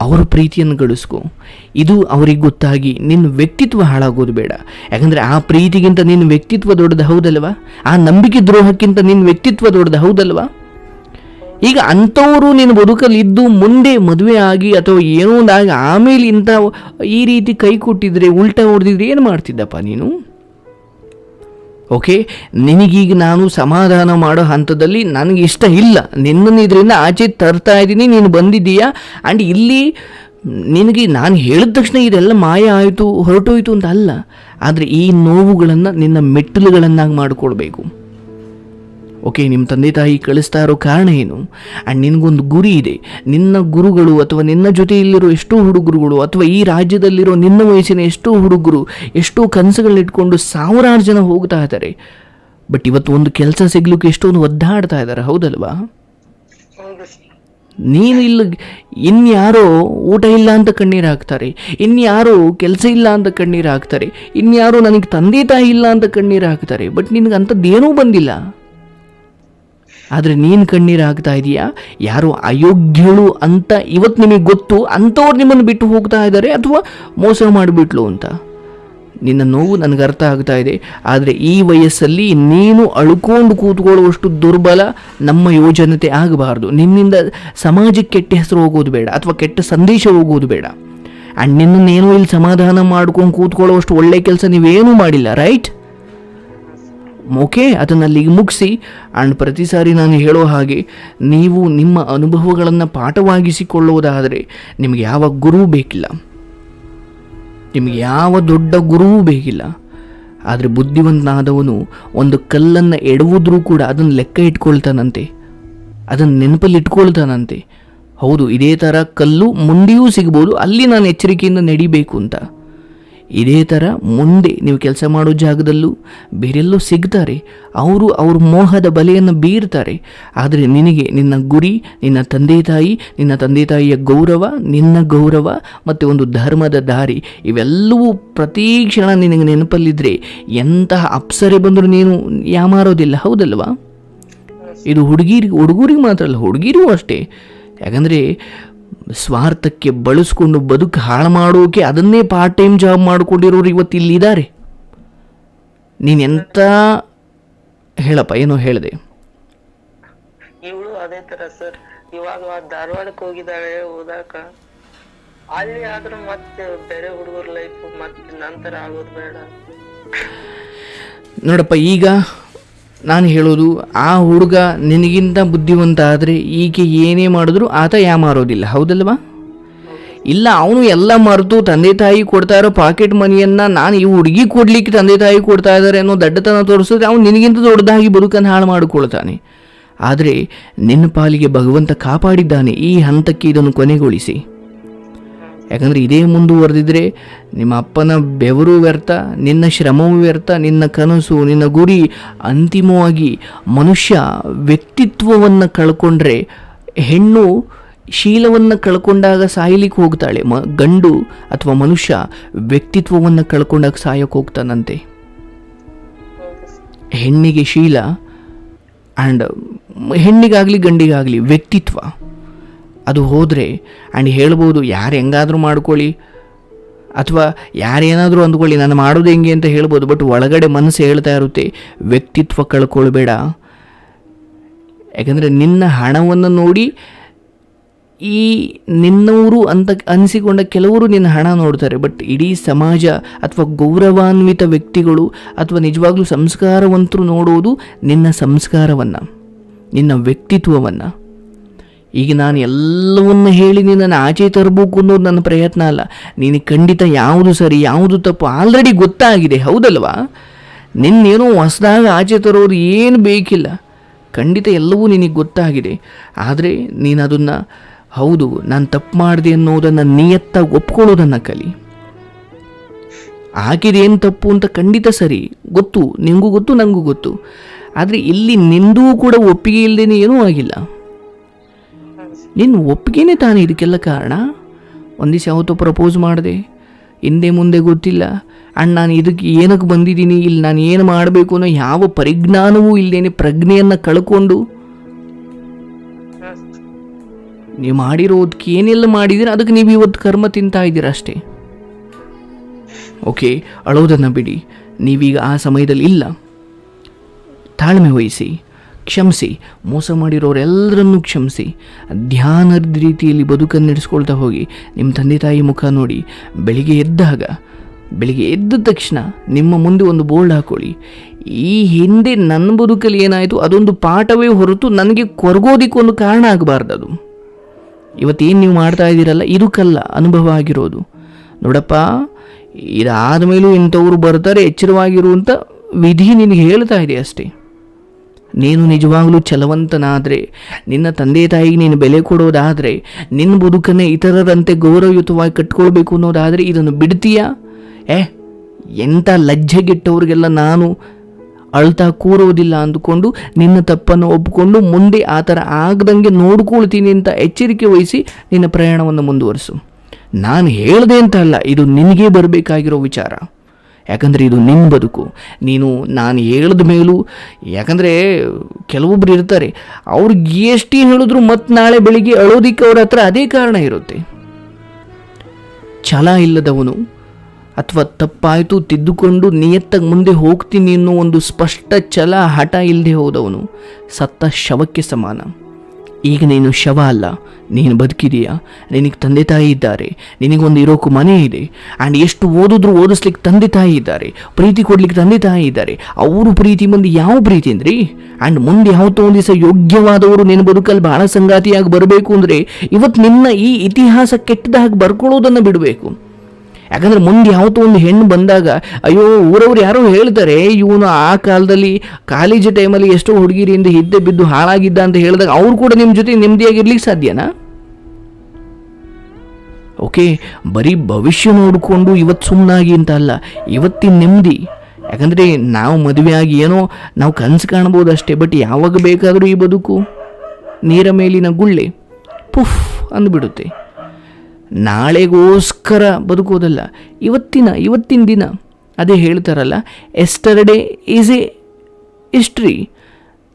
ಅವರ ಪ್ರೀತಿಯನ್ನು ಗಳಿಸ್ಕೊ. ಇದು ಅವ್ರಿಗೆ ಗೊತ್ತಾಗಿ ನಿನ್ನ ವ್ಯಕ್ತಿತ್ವ ಹಾಳಾಗೋದು ಬೇಡ. ಯಾಕಂದರೆ ಆ ಪ್ರೀತಿಗಿಂತ ನಿನ್ನ ವ್ಯಕ್ತಿತ್ವ ದೊಡ್ಡದು, ಹೌದಲ್ವಾ? ಆ ನಂಬಿಕೆ ದ್ರೋಹಕ್ಕಿಂತ ನಿನ್ನ ವ್ಯಕ್ತಿತ್ವ ದೊಡ್ಡದು, ಹೌದಲ್ವಾ? ಈಗ ಅಂಥವರು ನಿನ್ನ ಬದುಕಲ್ಲಿದ್ದು ಮುಂದೆ ಮದುವೆ ಆಗಿ ಅಥವಾ ಏನೋ ಒಂದಾಗಿ ಆಮೇಲೆ ಇಂಥ ಈ ರೀತಿ ಕೈ ಕೊಟ್ಟಿದ್ರೆ, ಉಲ್ಟಾ ಹೊಡೆದಿದ್ರೆ ಏನು ಮಾಡ್ತಿದ್ದಪ್ಪ ನೀನು? ಓಕೆ, ನಿನಗೀಗ ನಾನು ಸಮಾಧಾನ ಮಾಡೋ ಹಂತದಲ್ಲಿ ನನಗೆ ಇಷ್ಟ ಇಲ್ಲ, ನಿನ್ನನ್ನು ಇದರಿಂದ ಆಚೆ ತರ್ತಾ ಇದ್ದೀನಿ, ನೀನು ಬಂದಿದ್ದೀಯಾ. ಆ್ಯಂಡ್ ಇಲ್ಲಿ ನಿನಗೆ ನಾನು ಹೇಳಿದ ತಕ್ಷಣ ಇದೆಲ್ಲ ಮಾಯ ಆಯಿತು, ಹೊರಟೋಯ್ತು ಅಂತ ಅಲ್ಲ. ಆದರೆ ಈ ನೋವುಗಳನ್ನು ನಿನ್ನ ಮೆಟ್ಟಿಲುಗಳನ್ನಾಗಿ ಮಾಡಿಕೊಳ್ಬೇಕು. ಓಕೆ, ನಿಮ್ಮ ತಂದೆ ತಾಯಿ ಕಳಿಸ್ತಾ ಇರೋ ಕಾರಣ ಏನು? ಆ್ಯಂಡ್ ನಿನಗೊಂದು ಗುರಿ ಇದೆ. ನಿನ್ನ ಗುರುಗಳು ಅಥವಾ ನಿನ್ನ ಜೊತೆಯಲ್ಲಿರೋ ಎಷ್ಟೋ ಹುಡುಗರುಗಳು ಅಥವಾ ಈ ರಾಜ್ಯದಲ್ಲಿರೋ ನಿನ್ನ ವಯಸ್ಸಿನ ಎಷ್ಟೋ ಹುಡುಗರು ಎಷ್ಟೋ ಕನಸುಗಳನ್ನಿಟ್ಕೊಂಡು ಸಾವಿರಾರು ಜನ ಹೋಗ್ತಾ ಇದ್ದಾರೆ. ಬಟ್ ಇವತ್ತು ಒಂದು ಕೆಲಸ ಸಿಗ್ಲಿಕ್ಕೆ ಎಷ್ಟೊಂದು ಒದ್ದಾಡ್ತಾ ಇದ್ದಾರೆ, ಹೌದಲ್ವಾ? ನೀನು ಇಲ್ಲ, ಇನ್ಯಾರೋ ಊಟ ಇಲ್ಲ ಅಂತ ಕಣ್ಣೀರು ಹಾಕ್ತಾರೆ, ಇನ್ಯಾರೋ ಕೆಲಸ ಇಲ್ಲ ಅಂತ ಕಣ್ಣೀರು ಹಾಕ್ತಾರೆ, ಇನ್ಯಾರೋ ನನಗೆ ತಂದೆ ತಾಯಿ ಇಲ್ಲ ಅಂತ ಕಣ್ಣೀರು ಹಾಕ್ತಾರೆ. ಬಟ್ ನಿನಗೆ ಅಂಥದ್ದೇನೂ ಬಂದಿಲ್ಲ. ಆದರೆ ನೀನು ಕಣ್ಣೀರು ಹಾಕ್ತಾ ಇದೀಯಾ, ಯಾರೋ ಅಯೋಗ್ಯಳು ಅಂತ ಇವತ್ತು ನಿಮಗೆ ಗೊತ್ತು, ಅಂಥವ್ರು ನಿಮ್ಮನ್ನು ಬಿಟ್ಟು ಹೋಗ್ತಾ ಇದ್ದಾರೆ ಅಥವಾ ಮೋಸ ಮಾಡಿಬಿಟ್ಲು ಅಂತ. ನಿನ್ನ ನೋವು ನನಗೆ ಅರ್ಥ ಆಗ್ತಾ ಇದೆ. ಆದರೆ ಈ ವಯಸ್ಸಲ್ಲಿ ನೀನು ಅಳ್ಕೊಂಡು ಕೂತ್ಕೊಳ್ಳುವಷ್ಟು ದುರ್ಬಲ ನಮ್ಮ ಯೋಜನತೆ ಆಗಬಾರ್ದು. ನಿನ್ನಿಂದ ಸಮಾಜಕ್ಕೆ ಕೆಟ್ಟ ಹೆಸರು ಹೋಗೋದು ಬೇಡ ಅಥವಾ ಕೆಟ್ಟ ಸಂದೇಶ ಹೋಗೋದು ಬೇಡ. ಆ್ಯಂಡ್ ನಿನ್ನನ್ನೇನೋ ಇಲ್ಲಿ ಸಮಾಧಾನ ಮಾಡ್ಕೊಂಡು ಕೂತ್ಕೊಳ್ಳುವಷ್ಟು ಒಳ್ಳೆ ಕೆಲಸ ನೀವೇನೂ ಮಾಡಿಲ್ಲ, ರೈಟ್? ಓಕೆ, ಅದನ್ನು ಅಲ್ಲಿಗೆ ಮುಗಿಸಿ. ಆ್ಯಂಡ್ ಪ್ರತಿ ಸಾರಿ ನಾನು ಹೇಳೋ ಹಾಗೆ ನೀವು ನಿಮ್ಮ ಅನುಭವಗಳನ್ನು ಪಾಠವಾಗಿಸಿಕೊಳ್ಳುವುದಾದರೆ ನಿಮಗೆ ಯಾವ ಗುರುವೂ ಬೇಕಿಲ್ಲ, ನಿಮಗೆ ಯಾವ ದೊಡ್ಡ ಗುರುವೂ ಬೇಕಿಲ್ಲ. ಆದರೆ ಬುದ್ಧಿವಂತನಾದವನು ಒಂದು ಕಲ್ಲನ್ನು ಎಡುವುದ್ರೂ ಕೂಡ ಅದನ್ನು ಲೆಕ್ಕ ಇಟ್ಕೊಳ್ತಾನಂತೆ, ಅದನ್ನು ನೆನಪಲ್ಲಿ ಇಟ್ಕೊಳ್ತಾನಂತೆ. ಹೌದು, ಇದೇ ಥರ ಕಲ್ಲು ಮುಂದೆಯೂ ಸಿಗ್ಬೋದು, ಅಲ್ಲಿ ನಾನು ಎಚ್ಚರಿಕೆಯಿಂದ ನಡಿಬೇಕು ಅಂತ. ಇದೇ ಥರ ಮುಂದೆ ನೀವು ಕೆಲಸ ಮಾಡೋ ಜಾಗದಲ್ಲೂ ಬೇರೆಲ್ಲೋ ಸಿಗ್ತಾರೆ, ಅವರು ಅವ್ರ ಮೋಹದ ಬಲೆಯನ್ನು ಬೀರ್ತಾರೆ. ಆದರೆ ನಿನಗೆ ನಿನ್ನ ಗುರಿ, ನಿನ್ನ ತಂದೆ ತಾಯಿಯ ಗೌರವ, ನಿನ್ನ ಗೌರವ ಮತ್ತು ಒಂದು ಧರ್ಮದ ದಾರಿ, ಇವೆಲ್ಲವೂ ಪ್ರತಿ ಕ್ಷಣ ನಿನಗೆ ನೆನಪಲ್ಲಿದ್ದರೆ ಎಂತಹ ಅಪ್ಸರೆ ಬಂದರೂ ನೀನು ಯಾಮಾರೋದಿಲ್ಲ, ಹೌದಲ್ವಾ? ಇದು ಹುಡುಗರಿಗೆ ಮಾತ್ರ ಅಲ್ಲ, ಹುಡುಗಿರೂ ಅಷ್ಟೇ. ಯಾಕಂದರೆ ಸ್ವಾರ್ಥಕ್ಕೆ ಬಳಸ್ಕೊಂಡು ಬದುಕು ಹಾಳು ಮಾಡೋಕೆ ಅದನ್ನೇ ಪಾರ್ಟ್ ಟೈಮ್ ಜಾಬ್ ಮಾಡಿಕೊಂಡಿರೋರು ಇವತ್ತು ಇಲ್ಲಿದ್ದಾರೆ. ನೀನೆಂತ ಹೇಳಪ್ಪ, ಏನೋ ಹೇಳಿದೆ. ಇವಳು ಅದೇ ತರ ಸರ್, ಇವಾಗ ಧಾರವಾಡಕ್ಕೆ ಹೋಗಿದ್ದಾಳೆ ಓದಾಕ. ಅಲ್ಲಿ ಆದ್ರೂ ಮತ್ತೆ ಬೇರೆ ಹುಡುಗರ ಲೈಫ್ ಮತ್ತೆ ನಂತರ ಆಗೋದು ಬೇಡ. ನೋಡಪ್ಪ, ಈಗ ನಾನು ಹೇಳೋದು, ಆ ಹುಡುಗ ನಿನಗಿಂತ ಬುದ್ಧಿವಂತ ಆದರೆ ಈಕೆ ಏನೇ ಮಾಡಿದ್ರು ಆತ ಯಾಮಾರೋದಿಲ್ಲ, ಹೌದಲ್ವಾ? ಇಲ್ಲ, ಅವನು ಎಲ್ಲ ಮರೆತು ತಂದೆ ತಾಯಿ ಕೊಡ್ತಾ ಇರೋ ಪಾಕೆಟ್ ಮನಿಯನ್ನು ನಾನು ಈ ಹುಡುಗಿ ಕೊಡ್ಲಿಕ್ಕೆ ತಂದೆ ತಾಯಿ ಕೊಡ್ತಾ ಇದ್ದಾರೆ ಅನ್ನೋ ದಡ್ಡತನ ತೋರಿಸಿದ್ರೆ ಅವನು ನಿನಗಿಂತ ದೊಡ್ಡದಾಗಿ ಬದುಕನ್ನು ಹಾಳು ಮಾಡಿಕೊಳ್ತಾನೆ. ಆದರೆ ನಿನ್ನ ಪಾಲಿಗೆ ಭಗವಂತ ಕಾಪಾಡಿದ್ದಾನೆ ಈ ಹಂತಕ್ಕೆ ಇದನ್ನು ಕೊನೆಗೊಳಿಸಿ. ಯಾಕಂದರೆ ಇದೇ ಮುಂದುವರೆದಿದ್ರೆ ನಿಮ್ಮ ಅಪ್ಪನ ಬೆವರು ವ್ಯರ್ಥ, ನಿನ್ನ ಶ್ರಮವೂ ವ್ಯರ್ಥ, ನಿನ್ನ ಕನಸು, ನಿನ್ನ ಗುರಿ. ಅಂತಿಮವಾಗಿ ಮನುಷ್ಯ ವ್ಯಕ್ತಿತ್ವವನ್ನು ಕಳ್ಕೊಂಡ್ರೆ, ಹೆಣ್ಣು ಶೀಲವನ್ನು ಕಳ್ಕೊಂಡಾಗ ಸಾಯಲಿಕ್ಕೆ ಹೋಗ್ತಾಳೆ, ಗಂಡು ಅಥವಾ ಮನುಷ್ಯ ವ್ಯಕ್ತಿತ್ವವನ್ನು ಕಳ್ಕೊಂಡಾಗ ಸಾಯಕ್ಕೆ ಹೋಗ್ತಾನಂತೆ. ಹೆಣ್ಣಿಗೆ ಶೀಲ ಆ್ಯಂಡ್ ಹೆಣ್ಣಿಗಾಗಲಿ ಗಂಡಿಗಾಗಲಿ ವ್ಯಕ್ತಿತ್ವ ಅದು ಹೋದರೆ, ಆ್ಯಂಡ್ ಹೇಳ್ಬೋದು ಯಾರು ಹೆಂಗಾದರೂ ಮಾಡ್ಕೊಳ್ಳಿ ಅಥವಾ ಯಾರೇನಾದರೂ ಅಂದ್ಕೊಳ್ಳಿ, ನಾನು ಮಾಡೋದು ಹೆಂಗೆ ಅಂತ ಹೇಳ್ಬೋದು. ಬಟ್ ಒಳಗಡೆ ಮನಸ್ಸು ಹೇಳ್ತಾ ಇರುತ್ತೆ, ವ್ಯಕ್ತಿತ್ವ ಕಳ್ಕೊಳ್ಬೇಡ. ಯಾಕಂದರೆ ನಿನ್ನ ಹಣವನ್ನು ನೋಡಿ ಈ ನಿನ್ನವರು ಅಂತ ಅನಿಸಿಕೊಂಡ ಕೆಲವರು ನಿನ್ನ ಹಣ ನೋಡ್ತಾರೆ. ಬಟ್ ಇಡೀ ಸಮಾಜ ಅಥವಾ ಗೌರವಾನ್ವಿತ ವ್ಯಕ್ತಿಗಳು ಅಥವಾ ನಿಜವಾಗ್ಲೂ ಸಂಸ್ಕಾರವಂತರು ನೋಡುವುದು ನಿನ್ನ ಸಂಸ್ಕಾರವನ್ನು, ನಿನ್ನ ವ್ಯಕ್ತಿತ್ವವನ್ನು. ಈಗ ನಾನು ಎಲ್ಲವನ್ನು ಹೇಳಿ ನಿನ್ನನ್ನು ಆಚೆ ತರಬೇಕು ಅನ್ನೋದು ನನ್ನ ಪ್ರಯತ್ನ ಅಲ್ಲ. ನೀನು ಖಂಡಿತ ಯಾವುದು ಸರಿ ಯಾವುದು ತಪ್ಪು ಆಲ್ರೆಡಿ ಗೊತ್ತಾಗಿದೆ, ಹೌದಲ್ವಾ? ನಿನ್ನೇನೋ ಹೊಸದಾಗ ಆಚೆ ತರೋದು ಏನು ಬೇಕಿಲ್ಲ. ಖಂಡಿತ ಎಲ್ಲವೂ ನಿನಗೆ ಗೊತ್ತಾಗಿದೆ. ಆದರೆ ನೀನು ಅದನ್ನು ಹೌದು ನಾನು ತಪ್ಪು ಮಾಡಿದೆ ಅನ್ನೋದನ್ನು ನಿಯತ್ತಾಗಿ ಒಪ್ಕೊಳ್ಳೋದನ್ನು ಕಲಿ. ಆಕಿದೇನು ತಪ್ಪು ಅಂತ ಖಂಡಿತ ಸರಿ ಗೊತ್ತು, ನಿಮಗೂ ಗೊತ್ತು ನನಗೂ ಗೊತ್ತು. ಆದರೆ ಇಲ್ಲಿ ನಿಂದೂ ಕೂಡ ಒಪ್ಪಿಗೆ ಇಲ್ಲದೇನೆ ಏನೂ ಆಗಿಲ್ಲ. ನಿನ್ನ ಒಪ್ಪಿಗೆನೇ ತಾನೇ ಇದಕ್ಕೆಲ್ಲ ಕಾರಣ. ಒಂದು ದಿವಸ ಯಾವತ್ತೋ ಪ್ರಪೋಸ್ ಮಾಡಿದೆ, ಹಿಂದೆ ಮುಂದೆ ಗೊತ್ತಿಲ್ಲ. ಆ್ಯಂಡ್ ನಾನು ಇದಕ್ಕೆ ಏನಕ್ಕೆ ಬಂದಿದ್ದೀನಿ, ಇಲ್ಲಿ ನಾನು ಏನು ಮಾಡಬೇಕು ಅನ್ನೋ ಯಾವ ಪರಿಜ್ಞಾನವೂ ಇಲ್ಲದೇನೆ ಪ್ರಜ್ಞೆಯನ್ನು ಕಳ್ಕೊಂಡು ನೀವು ಮಾಡಿರೋದಕ್ಕೆ ಏನೆಲ್ಲ ಮಾಡಿದ್ದೀರ ಅದಕ್ಕೆ ನೀವು ಇವತ್ತು ಕರ್ಮ ತಿಂತಾ ಇದ್ದೀರ ಅಷ್ಟೇ. ಓಕೆ, ಅಳೋದನ್ನು ಬಿಡಿ, ನೀವೀಗ ಆ ಸಮಯದಲ್ಲಿ ಇಲ್ಲ. ತಾಳ್ಮೆ ವಹಿಸಿ, ಕ್ಷಮಿಸಿ, ಮೋಸ ಮಾಡಿರೋರೆಲ್ಲರನ್ನೂ ಕ್ಷಮಿಸಿ, ಧ್ಯಾನದ ರೀತಿಯಲ್ಲಿ ಬದುಕನ್ನು ನಡೆಸ್ಕೊಳ್ತಾ ಹೋಗಿ. ನಿಮ್ಮ ತಂದೆ ತಾಯಿ ಮುಖ ನೋಡಿ, ಬೆಳಿಗ್ಗೆ ಎದ್ದ ತಕ್ಷಣ ನಿಮ್ಮ ಮುಂದೆ ಒಂದು ಬೋರ್ಡ್ ಹಾಕೊಳ್ಳಿ, ಈ ಹಿಂದೆ ನನ್ನ ಬದುಕಲ್ಲಿ ಏನಾಯಿತು ಅದೊಂದು ಪಾಠವೇ ಹೊರತು ನನಗೆ ಕೊರಗೋದಿಕ್ಕೊಂದು ಕಾರಣ ಆಗಬಾರ್ದು. ಅದು ಇವತ್ತೇನು ನೀವು ಮಾಡ್ತಾ ಇದ್ದೀರಲ್ಲ ಇದಕ್ಕಲ್ಲ ಅನುಭವ ಆಗಿರೋದು. ನೋಡಪ್ಪ, ಇದಾದ ಮೇಲೂ ಇಂಥವ್ರು ಬರ್ತಾರೆ, ಎಚ್ಚರವಾಗಿರುವಂಥ ವಿಧಿ ನಿನಗೆ ಹೇಳ್ತಾ ಇದೆ ಅಷ್ಟೇ. ನೀನು ನಿಜವಾಗಲೂ ಛಲವಂತನಾದರೆ, ನಿನ್ನ ತಂದೆ ತಾಯಿಗೆ ನೀನು ಬೆಲೆ ಕೊಡೋದಾದರೆ, ನಿನ್ನ ಬದುಕನ್ನೇ ಇತರರಂತೆ ಗೌರವಯುತವಾಗಿ ಕಟ್ಕೊಳ್ಬೇಕು ಅನ್ನೋದಾದರೆ ಇದನ್ನು ಬಿಡ್ತೀಯಾ? ಎಂಥ ಲಜ್ಜೆಗೆಟ್ಟವ್ರಿಗೆಲ್ಲ ನಾನು ಅಳ್ತಾ ಕೂರೋದಿಲ್ಲ ಅಂದುಕೊಂಡು ನಿನ್ನ ತಪ್ಪನ್ನು ಒಪ್ಪಿಕೊಂಡು ಮುಂದೆ ಆ ಥರ ಆಗದಂಗೆ ನೋಡ್ಕೊಳ್ತೀನಿ ಅಂತ ಎಚ್ಚರಿಕೆ ವಹಿಸಿ ನಿನ್ನ ಪ್ರಯಾಣವನ್ನು ಮುಂದುವರಿಸು. ನಾನು ಹೇಳ್ದೆ ಅಂತ ಅಲ್ಲ, ಇದು ನಿನಗೇ ಬರಬೇಕಾಗಿರೋ ವಿಚಾರ. ಯಾಕಂದರೆ ಇದು ನಿನ್ನ ಬದುಕು. ನೀನು ನಾನು ಹೇಳಿದ ಮೇಲೂ, ಯಾಕಂದರೆ ಕೆಲವೊಬ್ರು ಇರ್ತಾರೆ, ಅವ್ರಿಗೆ ಎಷ್ಟು ಹೇಳಿದ್ರು ಮತ್ತು ನಾಳೆ ಬೆಳಿಗ್ಗೆ ಅಳೋದಿಕ್ಕೆ ಅವ್ರ ಹತ್ರ ಅದೇ ಕಾರಣ ಇರುತ್ತೆ. ಛಲ ಇಲ್ಲದವನು ಅಥವಾ ತಪ್ಪಾಯಿತು ತಿದ್ದುಕೊಂಡು ನಿಯತ್ತಾಗಿ ಮುಂದೆ ಹೋಗ್ತೀನಿ ಅನ್ನೋ ಒಂದು ಸ್ಪಷ್ಟ ಛಲ ಹಠ ಇಲ್ಲದೆ ಹೋದವನು ಸತ್ತ ಶವಕ್ಕೆ ಸಮಾನ. ಈಗ ನೀನು ಶವ ಅಲ್ಲ, ನೀನು ಬದುಕಿದೆಯಾ, ನಿನಗೆ ತಂದೆ ತಾಯಿ ಇದ್ದಾರೆ, ನಿನಗೊಂದು ಇರೋಕ್ಕೂ ಮನೆ ಇದೆ, ಆ್ಯಂಡ್ ಎಷ್ಟು ಓದಿದ್ರು ಓದಿಸ್ಲಿಕ್ಕೆ ತಂದೆ ತಾಯಿ ಇದ್ದಾರೆ, ಪ್ರೀತಿ ಕೊಡ್ಲಿಕ್ಕೆ ತಂದೆ ತಾಯಿ ಇದ್ದಾರೆ. ಅವರು ಪ್ರೀತಿ ಮಂದಿ ಯಾವ ಪ್ರೀತಿ ಅಂದ್ರಿ? ಆ್ಯಂಡ್ ಮುಂದೆ ಯಾವತ್ತೋ ಒಂದು ದಿವಸ ಯೋಗ್ಯವಾದವರು ನಿನ್ನ ಬದುಕಲ್ಲಿ ಭಾಳ ಸಂಗಾತಿಯಾಗಿ ಬರಬೇಕು ಅಂದರೆ ಇವತ್ತು ನಿನ್ನ ಈ ಇತಿಹಾಸ ಕೆಟ್ಟದಾಗಿ ಬರ್ಕೊಳ್ಳೋದನ್ನು ಬಿಡಬೇಕು. ಯಾಕಂದರೆ ಮುಂದೆ ಯಾವತ್ತೋ ಒಂದು ಹೆಣ್ಣು ಬಂದಾಗ, ಅಯ್ಯೋ ಊರವ್ರು ಯಾರೋ ಹೇಳ್ತಾರೆ ಇವನು ಆ ಕಾಲದಲ್ಲಿ ಕಾಲೇಜ್ ಟೈಮಲ್ಲಿ ಎಷ್ಟೋ ಹುಡುಗಿರಿಂದ ಹಿಂದೆ ಬಿದ್ದು ಹಾಳಾಗಿದ್ದ ಅಂತ ಹೇಳಿದಾಗ ಅವ್ರು ಕೂಡ ನಿಮ್ಮ ಜೊತೆ ನೆಮ್ಮದಿಯಾಗಿರ್ಲಿಕ್ಕೆ ಸಾಧ್ಯನಾ? ಓಕೆ, ಬರೀ ಭವಿಷ್ಯ ನೋಡಿಕೊಂಡು ಇವತ್ತು ಸುಮ್ಮನಾಗಿ ಅಂತ ಅಲ್ಲ, ಇವತ್ತಿನ ನೆಮ್ಮದಿ. ಯಾಕಂದರೆ ನಾವು ಮದುವೆ ಆಗಿ ಏನೋ ನಾವು ಕನಸು ಕಾಣ್ಬೋದು ಅಷ್ಟೇ, ಬಟ್ ಯಾವಾಗ ಬೇಕಾದರೂ ಈ ಬದುಕು ನೀರ ಮೇಲಿನ ಗುಳ್ಳೆ ಪುಫ್ ಅಂದ್ಬಿಡುತ್ತೆ. ನಾಳೆಗೋಸ್ಕರ ಬದುಕೋದಲ್ಲ, ಇವತ್ತಿನ ದಿನ. ಅದೇ ಹೇಳ್ತಾರಲ್ಲ, yesterday is a history,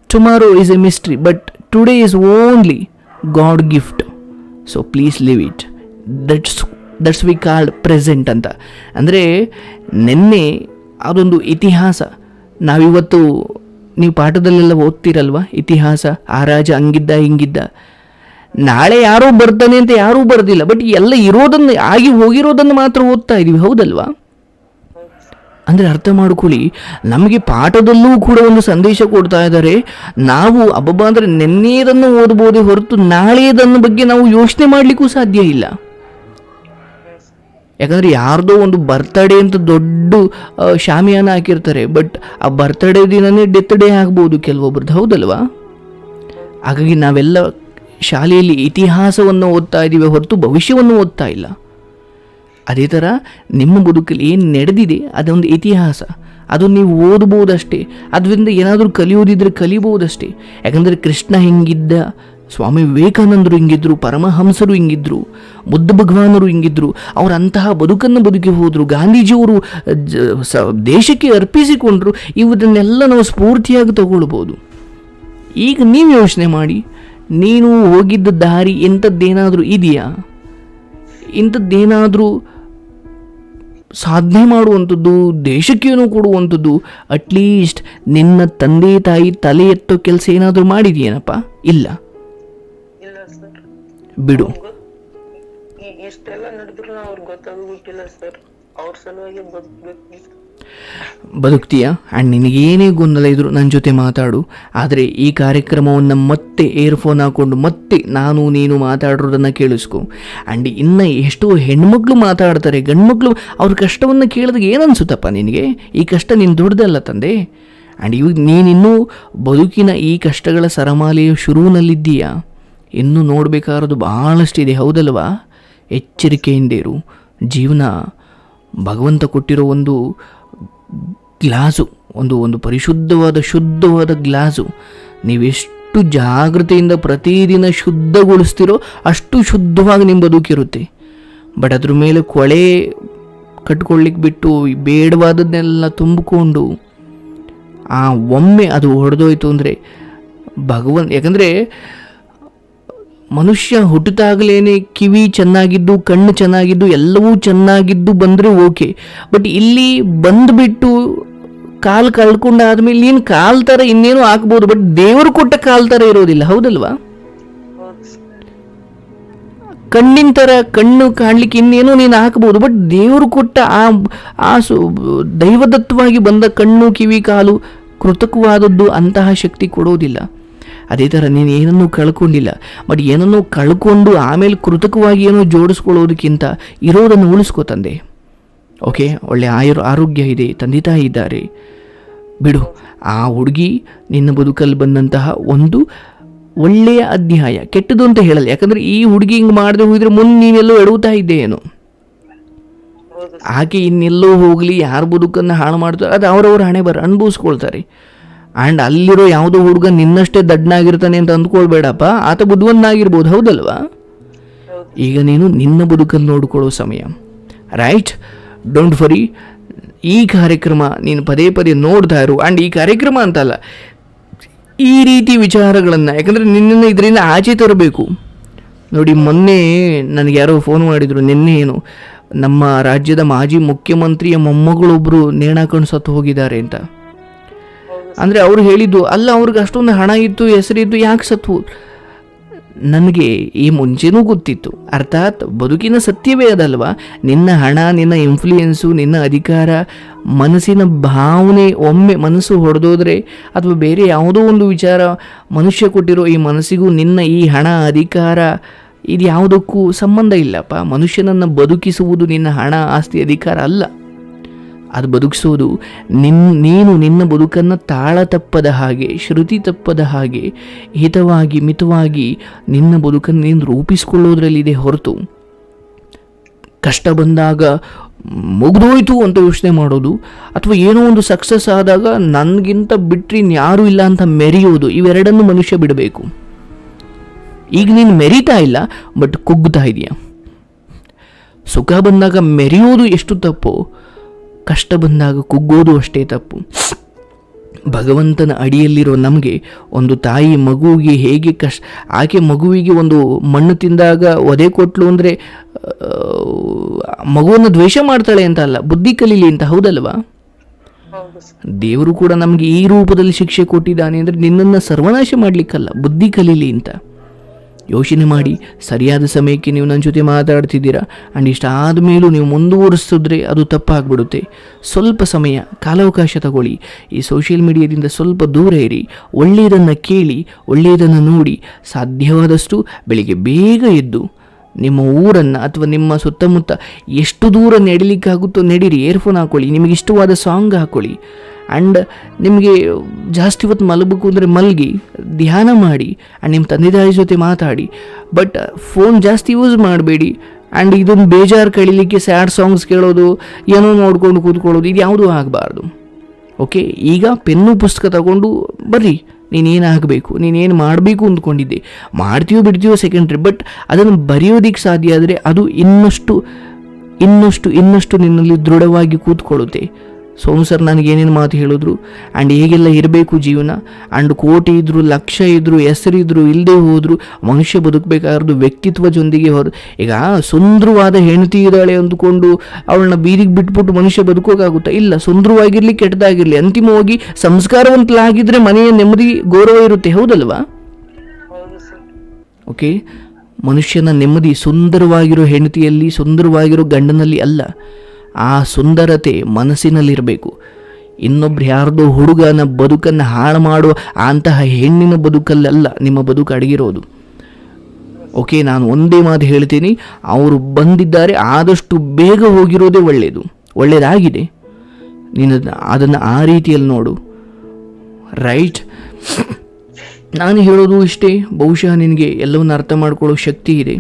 tomorrow is a mystery, but today is only God gift. So please live it. That's we called present ಅಂತ. ಅಂದರೆ ನಿನ್ನೆ ಅದೊಂದು ಇತಿಹಾಸ. ನಾವಿವತ್ತು ನೀವು ಪಾಠದಲ್ಲೆಲ್ಲ ಓದ್ತಿರಲ್ವ ಇತಿಹಾಸ, ಆ ರಾಜ ಹಂಗಿದ್ದ ಹಿಂಗಿದ್ದ. ನಾಳೆ ಯಾರೋ ಬರ್ತಾನೆ ಅಂತ ಯಾರೂ ಬರೋದಿಲ್ಲ, ಬಟ್ ಎಲ್ಲ ಇರೋದನ್ನು ಆಗಿ ಹೋಗಿರೋದನ್ನು ಮಾತ್ರ ಓದ್ತಾ ಇದ್ದೀವಿ, ಹೌದಲ್ವಾ? ಅಂದರೆ ಅರ್ಥ ಮಾಡ್ಕೊಳ್ಳಿ, ನಮಗೆ ಪಾಠದಲ್ಲೂ ಕೂಡ ಒಂದು ಸಂದೇಶ ಕೊಡ್ತಾ ಇದ್ದಾರೆ. ನಾವು ಅಬ್ಬಬ್ಬ ಅಂದರೆ ನೆನ್ನೆದನ್ನು ಓದ್ಬೋದೇ ಹೊರತು ನಾಳೆದನ್ನು ಬಗ್ಗೆ ನಾವು ಯೋಚನೆ ಮಾಡಲಿಕ್ಕೂ ಸಾಧ್ಯ ಇಲ್ಲ. ಯಾಕಂದರೆ ಯಾರ್ದೋ ಒಂದು ಬರ್ತಡೇ ಅಂತ ದೊಡ್ಡ ಶಾಮಿಯಾನ ಹಾಕಿರ್ತಾರೆ, ಬಟ್ ಆ ಬರ್ತಡೇ ದಿನನೇ ಡೆತ್ ಡೇ ಆಗ್ಬೋದು ಕೆಲವೊಬ್ರದ್ದು, ಹೌದಲ್ವಾ? ಹಾಗಾಗಿ ನಾವೆಲ್ಲ ಶಾಲೆಯಲ್ಲಿ ಇತಿಹಾಸವನ್ನು ಓದ್ತಾ ಇದ್ದೀವಿ ಹೊರತು ಭವಿಷ್ಯವನ್ನು ಓದ್ತಾ ಇಲ್ಲ. ಅದೇ ಥರ ನಿಮ್ಮ ಬದುಕಲ್ಲಿ ಏನು ನಡೆದಿದೆ ಅದೊಂದು ಇತಿಹಾಸ, ಅದನ್ನು ನೀವು ಓದ್ಬೋದಷ್ಟೇ. ಅದರಿಂದ ಏನಾದರೂ ಕಲಿಯೋದಿದ್ರೆ ಕಲಿಬೋದಷ್ಟೇ. ಯಾಕಂದರೆ ಕೃಷ್ಣ ಹಿಂಗಿದ್ದ, ಸ್ವಾಮಿ ವಿವೇಕಾನಂದರು ಹಿಂಗಿದ್ರು, ಪರಮಹಂಸರು ಹಿಂಗಿದ್ರು, ಬುದ್ಧ ಭಗವಾನರು ಹಿಂಗಿದ್ರು, ಅವರಂತಹ ಬದುಕನ್ನು ಬದುಕಿ ಹೋದರು. ಗಾಂಧೀಜಿಯವರು ದೇಶಕ್ಕೆ ಅರ್ಪಿಸಿಕೊಂಡ್ರು. ಇವದನ್ನೆಲ್ಲ ನಾವು ಸ್ಫೂರ್ತಿಯಾಗಿ ತಗೊಳ್ಬೋದು. ಈಗ ನೀವು ಯೋಚನೆ ಮಾಡಿ, ನೀನು ಹೋಗಿದ್ದ ದಾರಿ ಎಂಥದ್ದೇನಾದರೂ ಇದೆಯಾ? ಇಂಥದ್ದೇನಾದರೂ ಸಾಧನೆ ಮಾಡುವಂಥದ್ದು, ದೇಶಕ್ಕೇನೋ ಕೊಡುವಂಥದ್ದು, ಅಟ್ಲೀಸ್ಟ್ ನಿನ್ನ ತಂದೆ ತಾಯಿ ತಲೆ ಎತ್ತೋ ಕೆಲಸ ಏನಾದರೂ ಮಾಡಿದೆಯೇನಪ್ಪ? ಇಲ್ಲ. ಬಿಡು. ಇಷ್ಟೆಲ್ಲ ನಡೆದ್ರು ಅವ್ರಿಗೆ ಗೊತ್ತಾಗೋದಿಲ್ಲ ಸರ್. ಅವ್ರ ಸಲುವಾಗಿ ಬದುಕ್ತೀಯಾ? ಆ್ಯಂಡ್ ನಿನಗೇನೇ ಗೊಂದಲ ಇದ್ರು ನನ್ನ ಜೊತೆ ಮಾತಾಡು. ಆದರೆ ಈ ಕಾರ್ಯಕ್ರಮವನ್ನು ಮತ್ತೆ ಇಯರ್ಫೋನ್ ಹಾಕ್ಕೊಂಡು ಮತ್ತೆ ನಾನು ನೀನು ಮಾತಾಡೋದನ್ನು ಕೇಳಿಸ್ಕೊ. ಆ್ಯಂಡ್ ಇನ್ನು ಎಷ್ಟೋ ಹೆಣ್ಮಕ್ಳು ಮಾತಾಡ್ತಾರೆ, ಗಂಡ್ಮಕ್ಳು ಅವ್ರ ಕಷ್ಟವನ್ನು ಕೇಳಿದಾಗ ಏನು ಅನಿಸುತ್ತಪ್ಪ ನಿನಗೆ? ಈ ಕಷ್ಟ ನೀನು ದೊಡ್ಡದಲ್ಲ ತಂದೆ. ಆ್ಯಂಡ್ ಇವಾಗ ನೀನಿನ್ನೂ ಬದುಕಿನ ಈ ಕಷ್ಟಗಳ ಸರಮಾಲೆಯ ಶುರುವಿನಲ್ಲಿದ್ದೀಯಾ. ಇನ್ನೂ ನೋಡಬೇಕಾರದು ಭಾಳಷ್ಟಿದೆ, ಹೌದಲ್ವಾ? ಎಚ್ಚರಿಕೆಯಿಂದಿರು. ಜೀವನ ಭಗವಂತ ಕೊಟ್ಟಿರೋ ಒಂದು ಗ್ಲಾಸು, ಒಂದು ಪರಿಶುದ್ಧವಾದ ಶುದ್ಧವಾದ ಗ್ಲಾಸು. ನೀವೆಷ್ಟು ಜಾಗ್ರತೆಯಿಂದ ಪ್ರತಿದಿನ ಶುದ್ಧಗೊಳಿಸ್ತಿರೋ ಅಷ್ಟು ಶುದ್ಧವಾಗಿ ನಿಮ್ಮ ಬದುಕಿರುತ್ತೆ. ಬಟ್ ಅದ್ರ ಮೇಲೆ ಕೊಳೆ ಕಟ್ಕೊಳ್ಳಿಕ್ಕೆ ಬಿಟ್ಟು ಬೇಡವಾದದ್ದನ್ನೆಲ್ಲ ತುಂಬಿಕೊಂಡು ಒಮ್ಮೆ ಅದು ಹೊಡೆದೋಯ್ತು ಅಂದರೆ ಯಾಕಂದರೆ ಮನುಷ್ಯ ಹುಟ್ಟಿದಾಗಲೇ ಕಿವಿ ಚೆನ್ನಾಗಿದ್ದು, ಕಣ್ಣು ಚೆನ್ನಾಗಿದ್ದು, ಎಲ್ಲವೂ ಚೆನ್ನಾಗಿದ್ದು ಬಂದರೆ ಓಕೆ. ಬಟ್ ಇಲ್ಲಿ ಬಂದುಬಿಟ್ಟು ಕಾಲು ಕಳ್ಕೊಂಡಾದ್ಮೇಲೆ ನೀನು ಕಾಲು ಥರ ಇನ್ನೇನು ಹಾಕ್ಬೋದು, ಬಟ್ ದೇವರು ಕೊಟ್ಟ ಕಾಲು ಥರ ಇರೋದಿಲ್ಲ, ಹೌದಲ್ವಾ? ಕಣ್ಣಿನ ಥರ ಕಣ್ಣು ಕಾಣಲಿಕ್ಕೆ ಇನ್ನೇನೋ ನೀನು ಹಾಕ್ಬೋದು, ಬಟ್ ದೇವರು ಕೊಟ್ಟ ದೈವದತ್ತವಾಗಿ ಬಂದ ಕಣ್ಣು, ಕಿವಿ, ಕಾಲು ಕೃತಕವಾದದ್ದು ಅಂತಹ ಶಕ್ತಿ ಕೊಡೋದಿಲ್ಲ. ಅದೇ ಥರ ನೀನು ಏನನ್ನೂ ಕಳ್ಕೊಂಡಿಲ್ಲ, ಬಟ್ ಏನನ್ನೂ ಕಳ್ಕೊಂಡು ಆಮೇಲೆ ಕೃತಕವಾಗಿ ಏನೋ ಜೋಡಿಸ್ಕೊಳ್ಳೋದಕ್ಕಿಂತ ಇರೋದನ್ನು ಉಳಿಸ್ಕೋ ತಂದೆ. ಓಕೆ, ಒಳ್ಳೆ ಆರೋಗ್ಯ ಇದೆ, ತಂದೆ ತಾಯಿ ಇದ್ದಾರೆ, ಬಿಡು. ಆ ಹುಡುಗಿ ನಿನ್ನ ಬದುಕಲ್ಲಿ ಬಂದಂತಹ ಒಂದು ಒಳ್ಳೆಯ ಅಧ್ಯಾಯ, ಕೆಟ್ಟದು ಅಂತ ಹೇಳಲ್ಲ. ಯಾಕಂದರೆ ಈ ಹುಡುಗಿ ಹಿಂಗೆ ಮಾಡದೆ ಹೋಗಿದ್ರೆ ಮುಂದೆ ನೀನೆಲ್ಲೋ ಎಡುತ್ತಾ ಇದ್ದೆ ಏನು. ಆಕೆ ಇನ್ನೆಲ್ಲೋ ಹೋಗಲಿ, ಯಾರ ಬದುಕನ್ನು ಹಾಳು ಮಾಡ್ತಾರೆ ಅದು ಅವರವ್ರ ಹಣೆ ಅನುಭವಿಸ್ಕೊಳ್ತಾರೆ. ಆ್ಯಂಡ್ ಅಲ್ಲಿರೋ ಯಾವುದೋ ಹುಡುಗ ನಿನ್ನಷ್ಟೇ ದಡ್ಡನಾಗಿರ್ತಾನೆ ಅಂತ ಅಂದ್ಕೊಳ್ಬೇಡಪ್ಪ, ಆತ ಬುದ್ಧಿವಂತನಾಗಿರ್ಬೋದು, ಹೌದಲ್ವಾ? ಈಗ ನೀನು ನಿನ್ನ ಬದುಕನ್ನು ನೋಡ್ಕೊಳ್ಳೋ ಸಮಯ, ರೈಟ್? Don't worry. ಈ ಕಾರ್ಯಕ್ರಮ ನೀನು ಪದೇ ಪದೇ ನೋಡ್ತಾ ಇರು. ಆ್ಯಂಡ್ ಈ ಕಾರ್ಯಕ್ರಮ ಅಂತಲ್ಲ, ಈ ರೀತಿ ವಿಚಾರಗಳನ್ನು, ಯಾಕಂದರೆ ನಿನ್ನನ್ನು ಇದರಿಂದ ಆಚೆ ತರಬೇಕು. ನೋಡಿ, ಮೊನ್ನೆ ನನಗೆ ಯಾರೋ ಫೋನ್ ಮಾಡಿದರು, ನಿನ್ನೆ ಏನು ನಮ್ಮ ರಾಜ್ಯದ ಮಾಜಿ ಮುಖ್ಯಮಂತ್ರಿಯ ಮೊಮ್ಮಗಳೊಬ್ಬರು ನೇಣಾಕೊಂಡು ಸತ್ತು ಹೋಗಿದ್ದಾರೆ ಅಂತ. ಅಂದರೆ ಅವ್ರು ಹೇಳಿದ್ದು, ಅಲ್ಲ ಅವ್ರಿಗೆ ಅಷ್ಟೊಂದು ಹಣ ಇತ್ತು, ಹೆಸರಿತ್ತು, ಯಾಕೆ ಸತ್ತು? ನನಗೆ ಈ ಮುಂಚೆನೂ ಗೊತ್ತಿತ್ತು. ಅರ್ಥಾತ್ ಬದುಕಿನ ಸತ್ಯವೇ ಅದಲ್ವಾ? ನಿನ್ನ ಹಣ, ನಿನ್ನ ಇನ್ಫ್ಲೂಯೆನ್ಸು, ನಿನ್ನ ಅಧಿಕಾರ, ಮನಸ್ಸಿನ ಭಾವನೆ ಒಮ್ಮೆ ಮನಸ್ಸು ಹೊಡೆದೋದ್ರೆ, ಅಥವಾ ಬೇರೆ ಯಾವುದೋ ಒಂದು ವಿಚಾರ ಮನುಷ್ಯ ಕೊಟ್ಟಿರೋ ಈ ಮನಸ್ಸಿಗೂ ನಿನ್ನ ಈ ಹಣ, ಅಧಿಕಾರ ಇದು ಯಾವುದಕ್ಕೂ ಸಂಬಂಧ ಇಲ್ಲಪ್ಪ. ಮನುಷ್ಯನನ್ನು ಬದುಕಿಸುವುದು ನಿನ್ನ ಹಣ, ಆಸ್ತಿ, ಅಧಿಕಾರ ಅಲ್ಲ. ಅದು ಬದುಕಿಸೋದು ನೀನು ನಿನ್ನ ಬದುಕನ್ನು ತಾಳ ತಪ್ಪದ ಹಾಗೆ, ಶ್ರುತಿ ತಪ್ಪದ ಹಾಗೆ, ಹಿತವಾಗಿ ಮಿತವಾಗಿ ನಿನ್ನ ಬದುಕನ್ನು ನೀನು ರೂಪಿಸ್ಕೊಳ್ಳೋದ್ರಲ್ಲಿದೆ ಹೊರತು ಕಷ್ಟ ಬಂದಾಗ ಮುಗಿದೋಯ್ತು ಅಂತ ಯೋಚನೆ ಮಾಡೋದು, ಅಥವಾ ಏನೋ ಒಂದು ಸಕ್ಸಸ್ ಆದಾಗ ನನಗಿಂತ ಬಿಟ್ಟರೆ ಇನ್ಯಾರೂ ಇಲ್ಲ ಅಂತ ಮೆರೆಯೋದು, ಇವೆರಡನ್ನು ಮನುಷ್ಯ ಬಿಡಬೇಕು. ಈಗ ನೀನು ಮೆರಿತಾ ಇಲ್ಲ, ಬಟ್ ಕುಗ್ಗುತ್ತಾ ಇದೆಯಾ. ಸುಖ ಬಂದಾಗ ಮೆರೆಯೋದು ಎಷ್ಟು ತಪ್ಪು, ಕಷ್ಟ ಬಂದಾಗ ಕುಗ್ಗೋದು ಅಷ್ಟೇ ತಪ್ಪು. ಭಗವಂತನ ಅಡಿಯಲ್ಲಿರೋ ನಮಗೆ ಒಂದು ತಾಯಿ ಮಗುವಿಗೆ ಹೇಗೆ ಆಕೆ ಮಗುವಿಗೆ ಒಂದು ಮಣ್ಣು ತಿಂದಾಗ ಒದೆ ಕೊಟ್ಲು ಅಂದರೆ ಮಗುವನ್ನು ದ್ವೇಷ ಮಾಡ್ತಾಳೆ ಅಂತ ಅಲ್ಲ, ಬುದ್ಧಿ ಕಲೀಲಿ ಅಂತ, ಹೌದಲ್ವಾ? ದೇವರು ಕೂಡ ನಮಗೆ ಈ ರೂಪದಲ್ಲಿ ಶಿಕ್ಷೆ ಕೊಟ್ಟಿದ್ದಾನೆ ಅಂದರೆ ನಿನ್ನನ್ನು ಸರ್ವನಾಶ ಮಾಡಲಿಕ್ಕಲ್ಲ, ಬುದ್ಧಿ ಕಲೀಲಿ ಅಂತ. ಯೋಚನೆ ಮಾಡಿ. ಸರಿಯಾದ ಸಮಯಕ್ಕೆ ನೀವು ನನ್ನ ಜೊತೆ ಮಾತಾಡ್ತಿದ್ದೀರಾ, ಆ್ಯಂಡ್ ಇಷ್ಟಾದ ಮೇಲೂ ನೀವು ಮುಂದುವರಿಸಿದ್ರೆ ಅದು ತಪ್ಪಾಗ್ಬಿಡುತ್ತೆ. ಸ್ವಲ್ಪ ಸಮಯ ಕಾಲಾವಕಾಶ ತಗೊಳ್ಳಿ. ಈ ಸೋಷಿಯಲ್ ಮೀಡಿಯಾದಿಂದ ಸ್ವಲ್ಪ ದೂರ ಇರಿ. ಒಳ್ಳೆಯದನ್ನು ಕೇಳಿ, ಒಳ್ಳೆಯದನ್ನು ನೋಡಿ. ಸಾಧ್ಯವಾದಷ್ಟು ಬೆಳಿಗ್ಗೆ ಬೇಗ ಎದ್ದು ನಿಮ್ಮ ಊರನ್ನು ಅಥವಾ ನಿಮ್ಮ ಸುತ್ತಮುತ್ತ ಎಷ್ಟು ದೂರ ನಡಿಲಿಕ್ಕಾಗುತ್ತೋ ನಡೀರಿ. ಏರ್ಫೋನ್ ಹಾಕ್ಕೊಳ್ಳಿ, ನಿಮಗೆ ಇಷ್ಟವಾದ ಸಾಂಗ್ ಹಾಕ್ಕೊಳ್ಳಿ. ಆ್ಯಂಡ್ ನಿಮಗೆ ಜಾಸ್ತಿ ಹೊತ್ತು ಮಲಗಬೇಕು ಅಂದರೆ ಮಲಗಿ, ಧ್ಯಾನ ಮಾಡಿ, ಆ್ಯಂಡ್ ನಿಮ್ಮ ತಂದೆ ತಾಯಿ ಜೊತೆ ಮಾತಾಡಿ. ಬಟ್ ಫೋನ್ ಜಾಸ್ತಿ ಯೂಸ್ ಮಾಡಬೇಡಿ. ಆ್ಯಂಡ್ ಇದೊಂದು ಬೇಜಾರು ಕಳೀಲಿಕ್ಕೆ ಸ್ಯಾಡ್ ಸಾಂಗ್ಸ್ ಕೇಳೋದು, ಏನೋ ನೋಡ್ಕೊಂಡು ಕೂತ್ಕೊಳ್ಳೋದು, ಇದು ಯಾವುದೂ ಆಗಬಾರ್ದು. ಓಕೆ, ಈಗ ಪೆನ್ನು ಪುಸ್ತಕ ತಗೊಂಡು ಬರ್ರಿ. ನೀನೇನಾಗಬೇಕು, ನೀನೇನು ಮಾಡಬೇಕು ಅಂದ್ಕೊಂಡಿದ್ದೆ, ಮಾಡ್ತೀವೋ ಬಿಡ್ತೀವೋ ಸೆಕೆಂಡ್ರಿ, ಬಟ್ ಅದನ್ನು ಬರೆಯೋದಿಕ್ಕೆ ಸಾಧ್ಯ ಆದರೆ ಅದು ಇನ್ನಷ್ಟು ಇನ್ನಷ್ಟು ಇನ್ನಷ್ಟು ನಿನ್ನಲ್ಲಿ ದೃಢವಾಗಿ ಕೂತ್ಕೊಳ್ಳುತ್ತೆ. ಸೋಮು ಸರ್ ನನಗೇನೇನು ಮಾತು ಹೇಳಿದ್ರು, ಆ್ಯಂಡ್ ಹೇಗೆಲ್ಲ ಇರಬೇಕು ಜೀವನ, ಆ್ಯಂಡ್ ಕೋಟಿ ಇದ್ದರು, ಲಕ್ಷ ಇದ್ದರು, ಹೆಸರಿದ್ರು, ಇಲ್ಲದೆ ಹೋದರು, ಮನುಷ್ಯ ಬದುಕಬೇಕಾದ್ರೂ ವ್ಯಕ್ತಿತ್ವ ಜೊತೆಗೆ ಈಗ ಸುಂದರವಾದ ಹೆಂಡತಿ ಇದ್ದಾಳೆ ಅಂದ್ಕೊಂಡು ಅವಳನ್ನ ಬೀದಿಗೆ ಬಿಟ್ಬಿಟ್ಟು ಮನುಷ್ಯ ಬದುಕೋಕ್ಕಾಗುತ್ತಾ? ಇಲ್ಲ. ಸುಂದರವಾಗಿರಲಿ ಕೆಟ್ಟದಾಗಿರಲಿ, ಅಂತಿಮವಾಗಿ ಸಂಸ್ಕಾರವಂತಲಾಗಿದ್ದರೆ ಮನೆಯ ನೆಮ್ಮದಿ ಗೌರವ ಇರುತ್ತೆ, ಹೌದಲ್ವಾ? ಓಕೆ, ಮನುಷ್ಯನ ನೆಮ್ಮದಿ ಸುಂದರವಾಗಿರೋ ಹೆಂಡತಿಯಲ್ಲಿ, ಸುಂದರವಾಗಿರೋ ಗಂಡನಲ್ಲಿ ಅಲ್ಲ. ಆ ಸುಂದರತೆ ಮನಸ್ಸಿನಲ್ಲಿರಬೇಕು. ಇನ್ನೊಬ್ರು ಯಾರ್ದೋ ಹುಡುಗನ ಬದುಕನ್ನು ಹಾಳು ಮಾಡುವ ಅಂತಹ ಹೆಣ್ಣಿನ ಬದುಕಲ್ಲಲ್ಲ ನಿಮ್ಮ ಬದುಕು ಅಡಗಿರೋದು. ಓಕೆ, ನಾನು ಒಂದೇ ಮಾತು ಹೇಳ್ತೀನಿ, ಅವರು ಬಂದಿದ್ದಾರೆ, ಆದಷ್ಟು ಬೇಗ ಹೋಗಿರೋದೇ ಒಳ್ಳೆಯದಾಗಿದೆ. ನೀನು ಅದನ್ನು ಆ ರೀತಿಯಲ್ಲಿ ನೋಡು. ರೈಟ್. ನಾನು ಹೇಳೋದು ಇಷ್ಟೇ, ಬಹುಶಃ ನಿನಗೆ ಎಲ್ಲವನ್ನು ಅರ್ಥ ಮಾಡ್ಕೊಳ್ಳೋ ಶಕ್ತಿ ಇದೆ.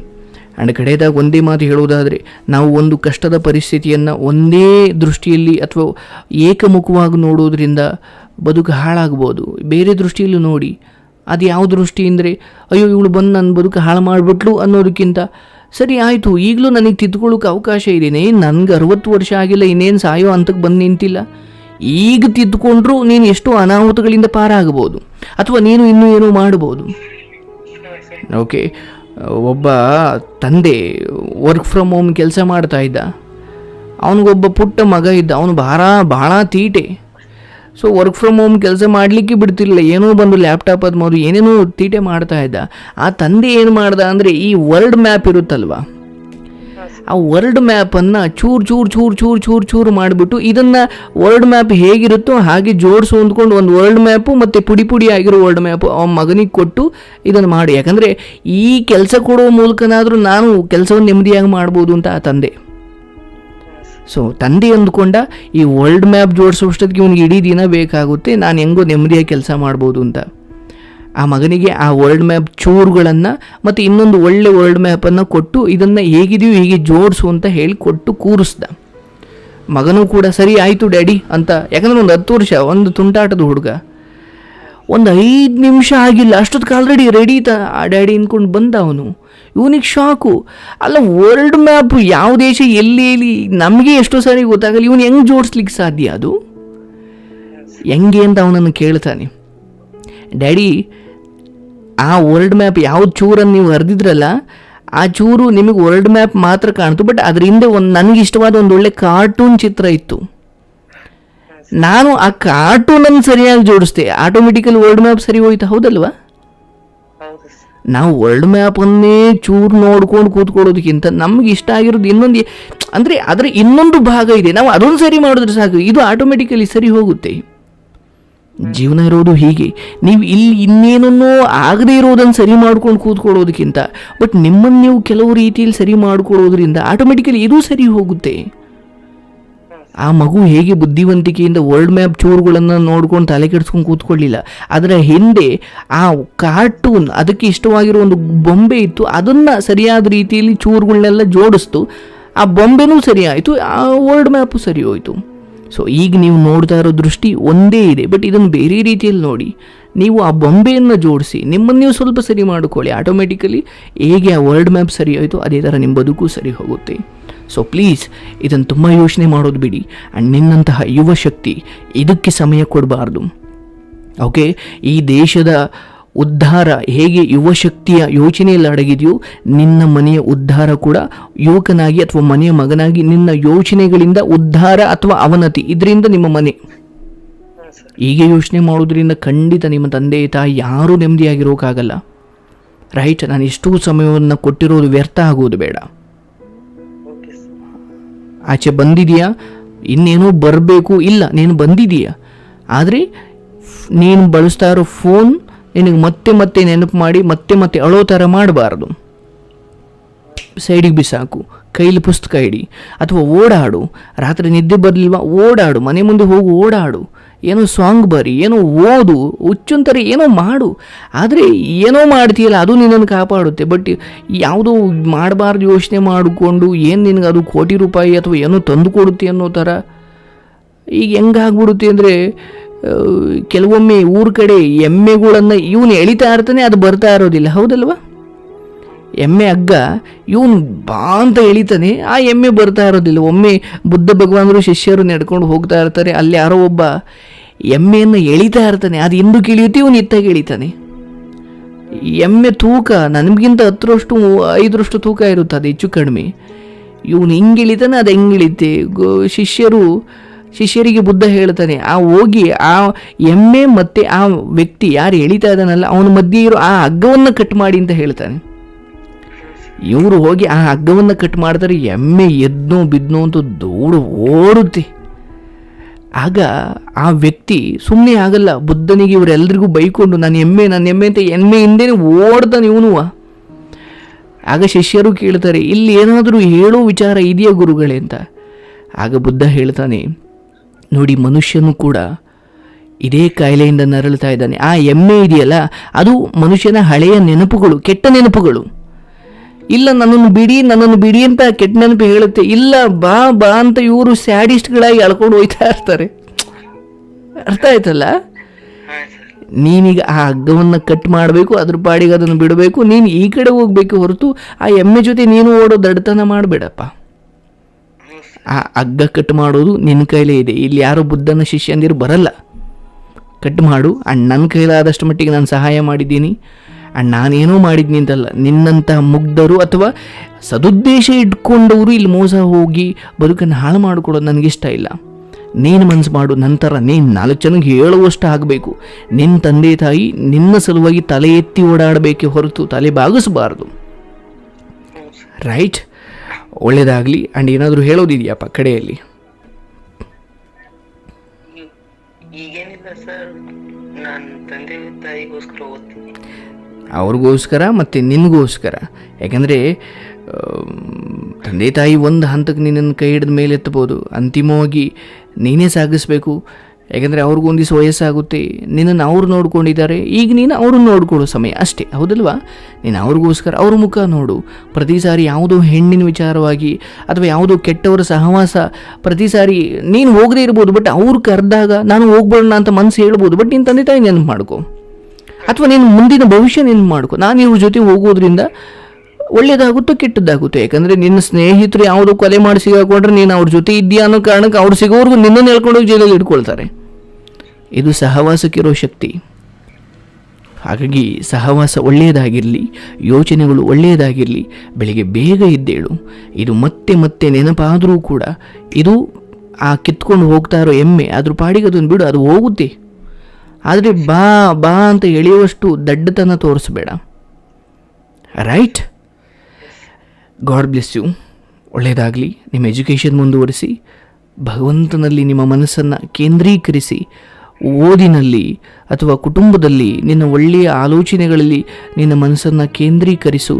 ಆ್ಯಂಡ್ ಕಡೆಯದಾಗ ಒಂದೇ ಮಾತು ಹೇಳೋದಾದರೆ, ನಾವು ಒಂದು ಕಷ್ಟದ ಪರಿಸ್ಥಿತಿಯನ್ನು ಒಂದೇ ದೃಷ್ಟಿಯಲ್ಲಿ ಅಥವಾ ಏಕಮುಖವಾಗಿ ನೋಡೋದ್ರಿಂದ ಬದುಕು ಹಾಳಾಗ್ಬೋದು. ಬೇರೆ ದೃಷ್ಟಿಯಲ್ಲಿ ನೋಡಿ, ಅದು ಯಾವ ದೃಷ್ಟಿ ಅಂದರೆ, ಅಯ್ಯೋ ಇವಳು ಬಂದು ನನ್ನ ಬದುಕು ಹಾಳು ಮಾಡಿಬಿಟ್ಲು ಅನ್ನೋದಕ್ಕಿಂತ, ಸರಿ ಆಯಿತು ಈಗಲೂ ನನಗೆ ತಿದ್ಕೊಳ್ಳೋಕೆ ಅವಕಾಶ ಇದೆ, ನನಗೆ 60 ವರ್ಷ ಆಗಿಲ್ಲ, ಇನ್ನೇನು ಸಾಯೋ ಹಂತಕ್ಕೆ ಬಂದು ನಿಂತಿಲ್ಲ, ಈಗ ತಿದ್ದುಕೊಂಡ್ರೂ ನೀನು ಎಷ್ಟೋ ಅನಾಹುತಗಳಿಂದ ಪಾರಾಗಬಹುದು, ಅಥವಾ ನೀನು ಇನ್ನೂ ಏನೋ ಮಾಡ್ಬೋದು. ಓಕೆ, ಒಬ್ಬ ತಂದೆ ವರ್ಕ್ ಫ್ರಮ್ ಹೋಮ್ ಕೆಲಸ ಮಾಡ್ತಾ ಇದ್ದ, ಅವನಿಗೊಬ್ಬ ಪುಟ್ಟ ಮಗ ಇದ್ದ, ಅವನು ಭಾಳ ತೀಟೆ. ಸೊ ವರ್ಕ್ ಫ್ರಮ್ ಹೋಮ್ ಕೆಲಸ ಮಾಡಲಿಕ್ಕೆ ಬಿಡ್ತಿರಲಿಲ್ಲ, ಏನೋ ಬಂದು ಲ್ಯಾಪ್ಟಾಪ್ ಅದು ಮಾಡು ಏನೇನೋ ತೀಟೆ ಮಾಡ್ತಾ ಇದ್ದ. ಆ ತಂದೆ ಏನು ಮಾಡ್ದ ಅಂದರೆ, ಈ ವರ್ಲ್ಡ್ ಮ್ಯಾಪ್ ಇರುತ್ತಲ್ವ, ಆ ವರ್ಲ್ಡ್ ಮ್ಯಾಪನ್ನು ಚೂರು ಮಾಡಿಬಿಟ್ಟು, ಇದನ್ನು ವರ್ಲ್ಡ್ ಮ್ಯಾಪ್ ಹೇಗಿರುತ್ತೋ ಹಾಗೆ ಜೋಡಿಸು ಅಂದ್ಕೊಂಡು ಒಂದು ವರ್ಲ್ಡ್ ಮ್ಯಾಪು ಮತ್ತು ಪುಡಿ ಆಗಿರೋ ವರ್ಲ್ಡ್ ಮ್ಯಾಪು ಅವನ ಮಗನಿಗೆ ಕೊಟ್ಟು ಇದನ್ನು ಮಾಡಿ, ಯಾಕಂದರೆ ಈ ಕೆಲಸ ಕೊಡೋ ಮೂಲಕನಾದರೂ ನಾನು ಕೆಲಸವನ್ನು ನೆಮ್ಮದಿಯಾಗಿ ಮಾಡ್ಬೋದು ಅಂತ ಆ ತಂದೆ. ಸೊ ತಂದೆ ಅಂದ್ಕೊಂಡ, ಈ ವರ್ಲ್ಡ್ ಮ್ಯಾಪ್ ಜೋಡಿಸೋಷ್ಟೊತ್ತಿಗೆ ಇವನಿಗೆ ಇಡೀ ದಿನ ಬೇಕಾಗುತ್ತೆ, ನಾನು ಹೆಂಗೋ ನೆಮ್ಮದಿಯಾಗಿ ಕೆಲಸ ಮಾಡ್ಬೋದು ಅಂತ. ಆ ಮಗನಿಗೆ ಆ ವರ್ಲ್ಡ್ ಮ್ಯಾಪ್ ಚೂರುಗಳನ್ನು ಮತ್ತು ಇನ್ನೊಂದು ಒಳ್ಳೆ ವರ್ಲ್ಡ್ ಮ್ಯಾಪನ್ನು ಕೊಟ್ಟು, ಇದನ್ನು ಹೇಗಿದೆಯೋ ಹೀಗೆ ಜೋಡಿಸು ಅಂತ ಹೇಳಿ ಕೊಟ್ಟು ಕೂರಿಸ್ದ. ಮಗನೂ ಕೂಡ ಸರಿ ಆಯಿತು ಡ್ಯಾಡಿ ಅಂತ, ಯಾಕಂದರೆ ಒಂದು 10 ವರ್ಷ ಒಂದು ತುಂಟಾಟದ ಹುಡುಗ. ಒಂದು 5 ನಿಮಿಷ ಆಗಿಲ್ಲ ಅಷ್ಟೊತ್ತಿಗೆ ಆಲ್ರೆಡಿ ರೆಡಿ ಆ ಡ್ಯಾಡಿ ಅಂದ್ಕೊಂಡು ಬಂದ ಅವನು. ಇವನಿಗೆ ಶಾಕು, ಅಲ್ಲ ವರ್ಲ್ಡ್ ಮ್ಯಾಪ್ ಯಾವ ದೇಶ ಎಲ್ಲಿ ನಮಗೆ ಎಷ್ಟೋ ಸಾರಿ ಗೊತ್ತಾಗಲ್ಲ, ಇವನು ಹೆಂಗೆ ಜೋಡಿಸ್ಲಿಕ್ಕೆ ಸಾಧ್ಯ, ಅದು ಹೆಂಗೆ ಅಂತ ಅವನನ್ನು ಕೇಳ್ತಾನೆ. ಡ್ಯಾಡಿ, ಆ ವರ್ಲ್ಡ್ ಮ್ಯಾಪ್ ಯಾವ್ದು ಚೂರನ್ನು ನೀವು ಹರಿದಿದ್ರಲ್ಲ, ಆ ಚೂರು ನಿಮಗೆ ವರ್ಲ್ಡ್ ಮ್ಯಾಪ್ ಮಾತ್ರ ಕಾಣ್ತು, ಬಟ್ ಅದ್ರ ಹಿಂದೆ ನನಗೆ ಇಷ್ಟವಾದ ಒಂದು ಒಳ್ಳೆ ಕಾರ್ಟೂನ್ ಚಿತ್ರ ಇತ್ತು, ನಾನು ಆ ಕಾರ್ಟೂನನ್ನು ಸರಿಯಾಗಿ ಜೋಡಿಸ್ದೆ, ಆಟೋಮೆಟಿಕಲಿ ವರ್ಲ್ಡ್ ಮ್ಯಾಪ್ ಸರಿ ಹೋಯ್ತು, ಹೌದಲ್ವಾ? ನಾವು ವರ್ಲ್ಡ್ ಮ್ಯಾಪನ್ನೇ ಚೂರು ನೋಡ್ಕೊಂಡು ಕೂತ್ಕೊಳ್ಳೋದಕ್ಕಿಂತ ನಮ್ಗೆ ಇಷ್ಟ ಆಗಿರೋದು ಇನ್ನೊಂದು, ಅಂದರೆ ಅದರ ಇನ್ನೊಂದು ಭಾಗ ಇದೆ, ನಾವು ಅದೊಂದು ಸರಿ ಮಾಡಿದ್ರೆ ಸಾಕು, ಇದು ಆಟೋಮೆಟಿಕಲಿ ಸರಿ ಹೋಗುತ್ತೆ. ಜೀವನ ಇರೋದು ಹೀಗೆ, ನೀವು ಇಲ್ಲಿ ಇನ್ನೇನನ್ನೋ ಆಗದೇ ಇರೋದನ್ನು ಸರಿ ಮಾಡ್ಕೊಂಡು ಕೂತ್ಕೊಳ್ಳೋದಕ್ಕಿಂತ, ಬಟ್ ನಿಮ್ಮನ್ನು ನೀವು ಕೆಲವು ರೀತಿಯಲ್ಲಿ ಸರಿ ಮಾಡ್ಕೊಳ್ಳೋದ್ರಿಂದ ಆಟೋಮೆಟಿಕಲಿ ಇದು ಸರಿ ಹೋಗುತ್ತೆ. ಆ ಮಗು ಹೇಗೆ ಬುದ್ಧಿವಂತಿಕೆಯಿಂದ ವರ್ಲ್ಡ್ ಮ್ಯಾಪ್ ಚೂರುಗಳನ್ನು ನೋಡ್ಕೊಂಡು ತಲೆ ಕೆಡಿಸ್ಕೊಂಡು ಕೂತ್ಕೊಳ್ಳಿಲ್ಲ, ಅದರ ಹಿಂದೆ ಆ ಕಾರ್ಟೂನ್, ಅದಕ್ಕೆ ಇಷ್ಟವಾಗಿರೋ ಒಂದು ಬೊಂಬೆ ಇತ್ತು, ಅದನ್ನು ಸರಿಯಾದ ರೀತಿಯಲ್ಲಿ ಚೂರುಗಳನ್ನೆಲ್ಲ ಜೋಡಿಸ್ತು, ಆ ಬೊಂಬೆನೂ ಸರಿ ಆಯಿತು, ಆ ವರ್ಲ್ಡ್ ಮ್ಯಾಪು ಸರಿ ಹೋಯಿತು. ಸೊ ಈಗ ನೀವು ನೋಡ್ತಾ ಇರೋ ದೃಷ್ಟಿ ಒಂದೇ ಇದೆ, ಬಟ್ ಇದನ್ನು ಬೇರೆ ರೀತಿಯಲ್ಲಿ ನೋಡಿ, ನೀವು ಆ ಬೊಂಬೆಯನ್ನು ಜೋಡಿಸಿ ನಿಮ್ಮನ್ನು ನೀವು ಸ್ವಲ್ಪ ಸರಿ ಮಾಡಿಕೊಳ್ಳಿ, ಆಟೋಮೆಟಿಕಲಿ ಹೇಗೆ ಆ ವರ್ಲ್ಡ್ ಮ್ಯಾಪ್ ಸರಿ ಆಯಿತು ಅದೇ ಥರ ನಿಮ್ಮ ಬದುಕು ಸರಿ ಹೋಗುತ್ತೆ. ಸೊ ಪ್ಲೀಸ್ ಇದನ್ನು ತುಂಬ ಯೋಚನೆ ಮಾಡೋದು ಬಿಡಿ. ಆ್ಯಂಡ್ ನಿನ್ನಂತಹ ಯುವ ಶಕ್ತಿ ಇದಕ್ಕೆ ಸಮಯ ಕೊಡಬಾರ್ದು. ಓಕೆ, ಈ ದೇಶದ ಉದ್ಧಾರ ಹೇಗೆ ಯುವ ಶಕ್ತಿಯ ಯೋಚನೆಯಲ್ಲಿ ಅಡಗಿದೆಯೋ, ನಿನ್ನ ಮನೆಯ ಉದ್ಧಾರ ಕೂಡ ಯುವಕನಾಗಿ ಅಥವಾ ಮನೆಯ ಮಗನಾಗಿ ನಿನ್ನ ಯೋಚನೆಗಳಿಂದ ಉದ್ಧಾರ ಅಥವಾ ಅವನತಿ, ಇದರಿಂದ ನಿಮ್ಮ ಮನೆ. ಹೀಗೆ ಯೋಚನೆ ಮಾಡೋದ್ರಿಂದ ಖಂಡಿತ ನಿಮ್ಮ ತಂದೆ ತಾಯಿ ಯಾರೂ ನೆಮ್ಮದಿಯಾಗಿರೋಕ್ಕಾಗಲ್ಲ. ರೈಟ್, ನಾನು ಇಷ್ಟೂ ಸಮಯವನ್ನು ಕೊಟ್ಟಿರೋದು ವ್ಯರ್ಥ ಆಗೋದು ಬೇಡ. ಆಚೆ ಬಂದಿದೆಯಾ, ಇನ್ನೇನೋ ಬರಬೇಕು, ಇಲ್ಲ ನೀನು ಬಂದಿದೀಯಾ, ಆದರೆ ನೀನು ಬಳಸ್ತಾ ಇರೋ ಫೋನ್ ನಿನಗೆ ಮತ್ತೆ ನೆನಪು ಮಾಡಿ ಮತ್ತೆ ಅಳೋ ಥರ ಮಾಡಬಾರ್ದು. ಸೈಡಿಗೆ ಬಿಸಾಕು, ಕೈಲಿ ಪುಸ್ತಕ ಇಡಿ, ಅಥವಾ ಓಡಾಡು. ರಾತ್ರಿ ನಿದ್ದೆ ಬರಲಿಲ್ವಾ, ಓಡಾಡು, ಮನೆ ಮುಂದೆ ಹೋಗಿ ಓಡಾಡು, ಏನೋ ಸಾಂಗ್ ಬರಿ, ಏನೋ ಓದು, ಹುಚ್ಚುಂತಾರೆ ಏನೋ ಮಾಡು. ಆದರೆ ಏನೋ ಮಾಡ್ತೀಯಲ್ಲ ಅದು ನಿನ್ನನ್ನು ಕಾಪಾಡುತ್ತೆ. ಬಟ್ ಯಾವುದೋ ಮಾಡಬಾರ್ದು ಯೋಚನೆ ಮಾಡಿಕೊಂಡು ಏನು ನಿನಗೆ ಅದು ಕೋಟಿ ರೂಪಾಯಿ ಅಥವಾ ಏನೋ ತಂದು ಕೊಡುತ್ತೆ ಅನ್ನೋ ಥರ ಈಗ ಹೆಂಗಾಗ್ಬಿಡುತ್ತೆ ಅಂದರೆ, ಕೆಲವೊಮ್ಮೆ ಊರ ಕಡೆ ಎಮ್ಮೆಗಳನ್ನು ಇವನು ಎಳಿತಾ ಇರ್ತಾನೆ, ಅದು ಬರ್ತಾ ಇರೋದಿಲ್ಲ, ಹೌದಲ್ವಾ? ಎಮ್ಮೆ ಹಗ್ಗ ಇವನು ಬಾ ಅಂತ ಎಳಿತಾನೆ, ಆ ಎಮ್ಮೆ ಬರ್ತಾ ಇರೋದಿಲ್ಲ. ಒಮ್ಮೆ ಬುದ್ಧ ಭಗವಾನರು ಶಿಷ್ಯರು ನಡ್ಕೊಂಡು ಹೋಗ್ತಾ ಇರ್ತಾರೆ, ಅಲ್ಲಿ ಯಾರೋ ಒಬ್ಬ ಎಮ್ಮೆಯನ್ನು ಎಳಿತಾ ಇರ್ತಾನೆ, ಅದು ಹಿಂದಕ್ಕೆ ಇಳಿಯುತ್ತೆ, ಇವನು ಇತ್ತಾಗಿ ಎಳಿತಾನೆ. ಎಮ್ಮೆ ತೂಕ ನನಗಿಂತ 10-5 ತೂಕ ಇರುತ್ತೆ, ಅದು ಹೆಚ್ಚು ಕಡಿಮೆ. ಇವನು ಹಿಂಗೆ ಇಳಿತಾನೆ, ಅದು ಹೆಂಗೆ ಇಳಿತೆ. ಶಿಷ್ಯರಿಗೆ ಬುದ್ಧ ಹೇಳ್ತಾನೆ, ಹೋಗಿ ಆ ಎಮ್ಮೆ ಮತ್ತು ಆ ವ್ಯಕ್ತಿ ಯಾರು ಎಳಿತಾ ಇದ್ದಾನಲ್ಲ ಅವನ ಮಧ್ಯೆ ಇರೋ ಆ ಹಗ್ಗವನ್ನು ಕಟ್ ಮಾಡಿ ಅಂತ ಹೇಳ್ತಾನೆ. ಇವರು ಹೋಗಿ ಆ ಹಗ್ಗವನ್ನು ಕಟ್ ಮಾಡ್ತಾರೆ, ಎಮ್ಮೆ ಎದ್ನೋ ಬಿದ್ನೋ ಅಂತ ದೌಡು ಓಡುತ್ತೆ. ಆಗ ಆ ವ್ಯಕ್ತಿ ಸುಮ್ಮನೆ ಆಗಲ್ಲ, ಬುದ್ಧನಿಗೆ ಇವರೆಲ್ಲರಿಗೂ ಬೈಕೊಂಡು ನನ್ನ ಎಮ್ಮೆ ಅಂತ ಎಮ್ಮೆ ಹಿಂದೆನೇ ಓಡ್ತಾನೆ ಇವನು. ಆಗ ಶಿಷ್ಯರು ಕೇಳ್ತಾರೆ, ಇಲ್ಲಿ ಏನಾದರೂ ಹೇಳೋ ವಿಚಾರ ಇದೆಯಾ ಗುರುಗಳೇ ಅಂತ. ಆಗ ಬುದ್ಧ ಹೇಳ್ತಾನೆ, ನೋಡಿ, ಮನುಷ್ಯನು ಕೂಡ ಇದೇ ಕಾಯಿಲೆಯಿಂದ ನರಳುತ್ತಾ ಇದ್ದಾನೆ. ಆ ಎಮ್ಮೆ ಇದೆಯಲ್ಲ, ಅದು ಮನುಷ್ಯನ ಹಳೆಯ ನೆನಪುಗಳು, ಕೆಟ್ಟ ನೆನಪುಗಳು. ಇಲ್ಲ ನನ್ನನ್ನು ಬಿಡಿ ಅಂತ ಕೆಟ್ಟ ನೆನಪು ಹೇಳುತ್ತೆ. ಇಲ್ಲ ಬಾ ಬಾ ಅಂತ ಇವರು ಸ್ಯಾಡಿಸ್ಟ್ಗಳಾಗಿ ಎಳ್ಕೊಂಡು ಹೋಯ್ತಾ ಇರ್ತಾರೆ. ಅರ್ಥ ಆಯ್ತಲ್ಲ? ನೀನೀಗ ಆ ಹಗ್ಗವನ್ನು ಕಟ್ ಮಾಡಬೇಕು, ಅದ್ರ ಪಾಡಿಗೆ ಅದನ್ನು ಬಿಡಬೇಕು, ನೀನು ಈ ಕಡೆ ಹೋಗ್ಬೇಕು ಹೊರತು ಆ ಎಮ್ಮೆ ಜೊತೆ ನೀನು ಓಡೋ ದಡ್ತನ ಮಾಡಬೇಡಪ್ಪ. ಆ ಹಗ್ಗ ಕಟ್ ಮಾಡೋದು ನಿನ್ನ ಕೈಲೇ ಇದೆ. ಇಲ್ಲಿ ಯಾರೋ ಬುದ್ಧನ ಶಿಷ್ಯಂದಿರು ಬರಲ್ಲ. ಕಟ್ ಮಾಡು. ಆ್ಯಂಡ್ ನನ್ನ ಕೈಲಾದಷ್ಟು ಮಟ್ಟಿಗೆ ನಾನು ಸಹಾಯ ಮಾಡಿದ್ದೀನಿ. ಆ್ಯಂಡ್ ನಾನೇನೋ ಮಾಡಿದ್ದೀನಿ ಅಂತಲ್ಲ, ನಿನ್ನಂತಹ ಮುಗ್ಧರು ಅಥವಾ ಸದುದ್ದೇಶ ಇಟ್ಕೊಂಡವರು ಇಲ್ಲಿ ಮೋಸ ಹೋಗಿ ಬದುಕನ್ನು ಹಾಳು ಮಾಡಿಕೊಡೋದು ನನಗಿಷ್ಟ ಇಲ್ಲ. ನೀನು ಮನಸ್ಸು ಮಾಡು. ನಂತರ ನೀನು 4 ಜನಕ್ಕೆ ಹೇಳುವಷ್ಟು ಆಗಬೇಕು. ನಿನ್ನ ತಂದೆ ತಾಯಿ ನಿನ್ನ ಸಲುವಾಗಿ ತಲೆ ಎತ್ತಿ ಓಡಾಡಬೇಕೆ ಹೊರತು ತಲೆ ಬಾಗಿಸಬಾರ್ದು. ರೈಟ್? ಒಳ್ಳೆಯದಾಗಲಿ. ಆ್ಯಂಡ್ ಏನಾದರೂ ಹೇಳೋದಿದೆಯಪ್ಪ ಕಡೆಯಲ್ಲಿ? ಈಗೇನಿಲ್ಲ ಸರ್, ನಾನು ತಂದೆ ತಾಯಿಗೋಸ್ಕರ ಓದ್ತೀನಿ. ಅವ್ರಿಗೋಸ್ಕರ ಮತ್ತು ನಿನಗೋಸ್ಕರ. ಯಾಕಂದರೆ ತಂದೆ ತಾಯಿ ಒಂದು ಹಂತಕ್ಕೆ ನಿನ್ನನ್ನು ಕೈ ಹಿಡಿದ ಮೇಲೆ ಎತ್ತಬೋದು, ಅಂತಿಮವಾಗಿ ನೀನೇ ಸಾಗಿಸ್ಬೇಕು. ಯಾಕಂದರೆ ಅವ್ರಿಗೊಂದು ದಿವಸ ವಯಸ್ಸಾಗುತ್ತೆ, ನಿನ್ನನ್ನು ಅವ್ರು ನೋಡ್ಕೊಂಡಿದ್ದಾರೆ, ಈಗ ನೀನು ಅವ್ರನ್ನ ನೋಡ್ಕೊಳ್ಳೋ ಸಮಯ ಅಷ್ಟೇ, ಹೌದಲ್ವಾ? ನೀನು ಅವ್ರಿಗೋಸ್ಕರ ಅವ್ರ ಮುಖ ನೋಡು. ಪ್ರತಿ ಸಾರಿ ಯಾವುದೋ ಹೆಣ್ಣಿನ ವಿಚಾರವಾಗಿ ಅಥವಾ ಯಾವುದೋ ಕೆಟ್ಟವರ ಸಹವಾಸ ಪ್ರತಿ ಸಾರಿ ನೀನು ಹೋಗದೇ ಇರ್ಬೋದು, ಬಟ್ ಅವ್ರು ಕರೆದಾಗ ನಾನು ಹೋಗ್ಬೇಡ ಅಂತ ಮನಸ್ಸು ಹೇಳ್ಬೋದು, ಬಟ್ ನಿನ್ನ ತಂದೆ ತಾಯಿ ನೆನಪು ಮಾಡ್ಕೊ. ಅಥವಾ ನೀನು ಮುಂದಿನ ಭವಿಷ್ಯ ನೆನಪು ಮಾಡ್ಕೊ. ನಾನು ಇವ್ರ ಜೊತೆ ಹೋಗೋದ್ರಿಂದ ಒಳ್ಳೇದಾಗುತ್ತೋ ಕೆಟ್ಟದ್ದಾಗುತ್ತೋ. ಯಾಕಂದರೆ ನಿನ್ನ ಸ್ನೇಹಿತರು ಯಾವುದೋ ಕೊಲೆ ಮಾಡಿ ಸಿಗಾಕೊಂಡ್ರೆ ನೀನು ಅವ್ರ ಜೊತೆ ಇದೆಯಾ ಅನ್ನೋ ಕಾರಣಕ್ಕೆ ಅವ್ರು ಸಿಗೋವರೆಗೂ ನಿನ್ನನ್ನು ಹೇಳ್ಕೊಂಡೋಗಿ ಜೈಲಲ್ಲಿ ಇಟ್ಕೊಳ್ತಾರೆ. ಇದು ಸಹವಾಸಕ್ಕಿರೋ ಶಕ್ತಿ. ಹಾಗಾಗಿ ಸಹವಾಸ ಒಳ್ಳೆಯದಾಗಿರಲಿ, ಯೋಚನೆಗಳು ಒಳ್ಳೆಯದಾಗಿರಲಿ, ಬೆಳಿಗ್ಗೆ ಬೇಗ ಎದ್ದೇಳು. ಇದು ಮತ್ತೆ ಮತ್ತೆ ನೆನಪಾದರೂ ಕೂಡ ಇದು ಆ ಕಿತ್ಕೊಂಡು ಹೋಗ್ತಾ ಇರೋ ಎಮ್ಮೆ, ಅದ್ರ ಪಾಡಿಗೆ ಅದನ್ನು ಬಿಡು, ಅದು ಹೋಗುತ್ತೆ. ಆದರೆ ಬಾ ಬಾ ಅಂತ ಎಳೆಯುವಷ್ಟು ದಡ್ಡತನ ತೋರಿಸ್ಬೇಡ. ರೈಟ್? God bless you. ಒಳ್ಳೆಯದಾಗಲಿ. ನಿಮ್ಮ ಎಜುಕೇಷನ್ ಮುಂದುವರಿಸಿ, ಭಗವಂತನಲ್ಲಿ ನಿಮ್ಮ ಮನಸ್ಸನ್ನು ಕೇಂದ್ರೀಕರಿಸಿ, ಓದಿನಲ್ಲಿ ಅಥವಾ ಕುಟುಂಬದಲ್ಲಿ ನಿನ್ನ ಒಳ್ಳೆಯ ಆಲೋಚನೆಗಳಲ್ಲಿ ನಿನ್ನ ಮನಸ್ಸನ್ನು ಕೇಂದ್ರೀಕರಿಸು.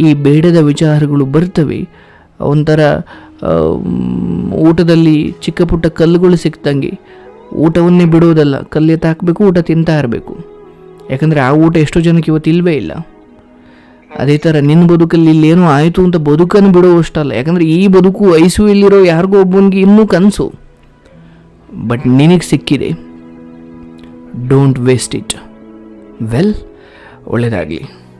ಈ ಬೇಡದ ವಿಚಾರಗಳು ಬರ್ತವೆ. ಒಂಥರ ಊಟದಲ್ಲಿ ಚಿಕ್ಕ ಪುಟ್ಟ ಕಲ್ಲುಗಳು ಸಿಕ್ತಂಗೆ ಊಟವನ್ನೇ ಬಿಡೋದಲ್ಲ, ಕಲ್ಲೆತ್ತ ಹಾಕಬೇಕು, ಊಟ ತಿಂತಾ ಇರಬೇಕು. ಯಾಕಂದರೆ ಆ ಊಟ ಎಷ್ಟೋ ಜನಕ್ಕೆ ಇವತ್ತು ಇಲ್ಲವೇ ಇಲ್ಲ. ಅದೇ ಥರ ನಿನ್ನ ಬದುಕಲ್ಲಿ ಇಲ್ಲೇನೋ ಆಯಿತು ಅಂತ ಬದುಕನ್ನು ಬಿಡೋವಷ್ಟಲ್ಲ. ಯಾಕಂದರೆ ಈ ಬದುಕು ಐಸಿಯುಲಿರೋ ಯಾರಿಗೋ ಒಬ್ಬನಿಗೆ ಇನ್ನೂ ಕನಸು, ಬಟ್ ನಿನಗೆ ಸಿಕ್ಕಿದೆ. Don't waste it. ವೆಲ್, ಒಳ್ಳೆಯದಾಗಲಿ.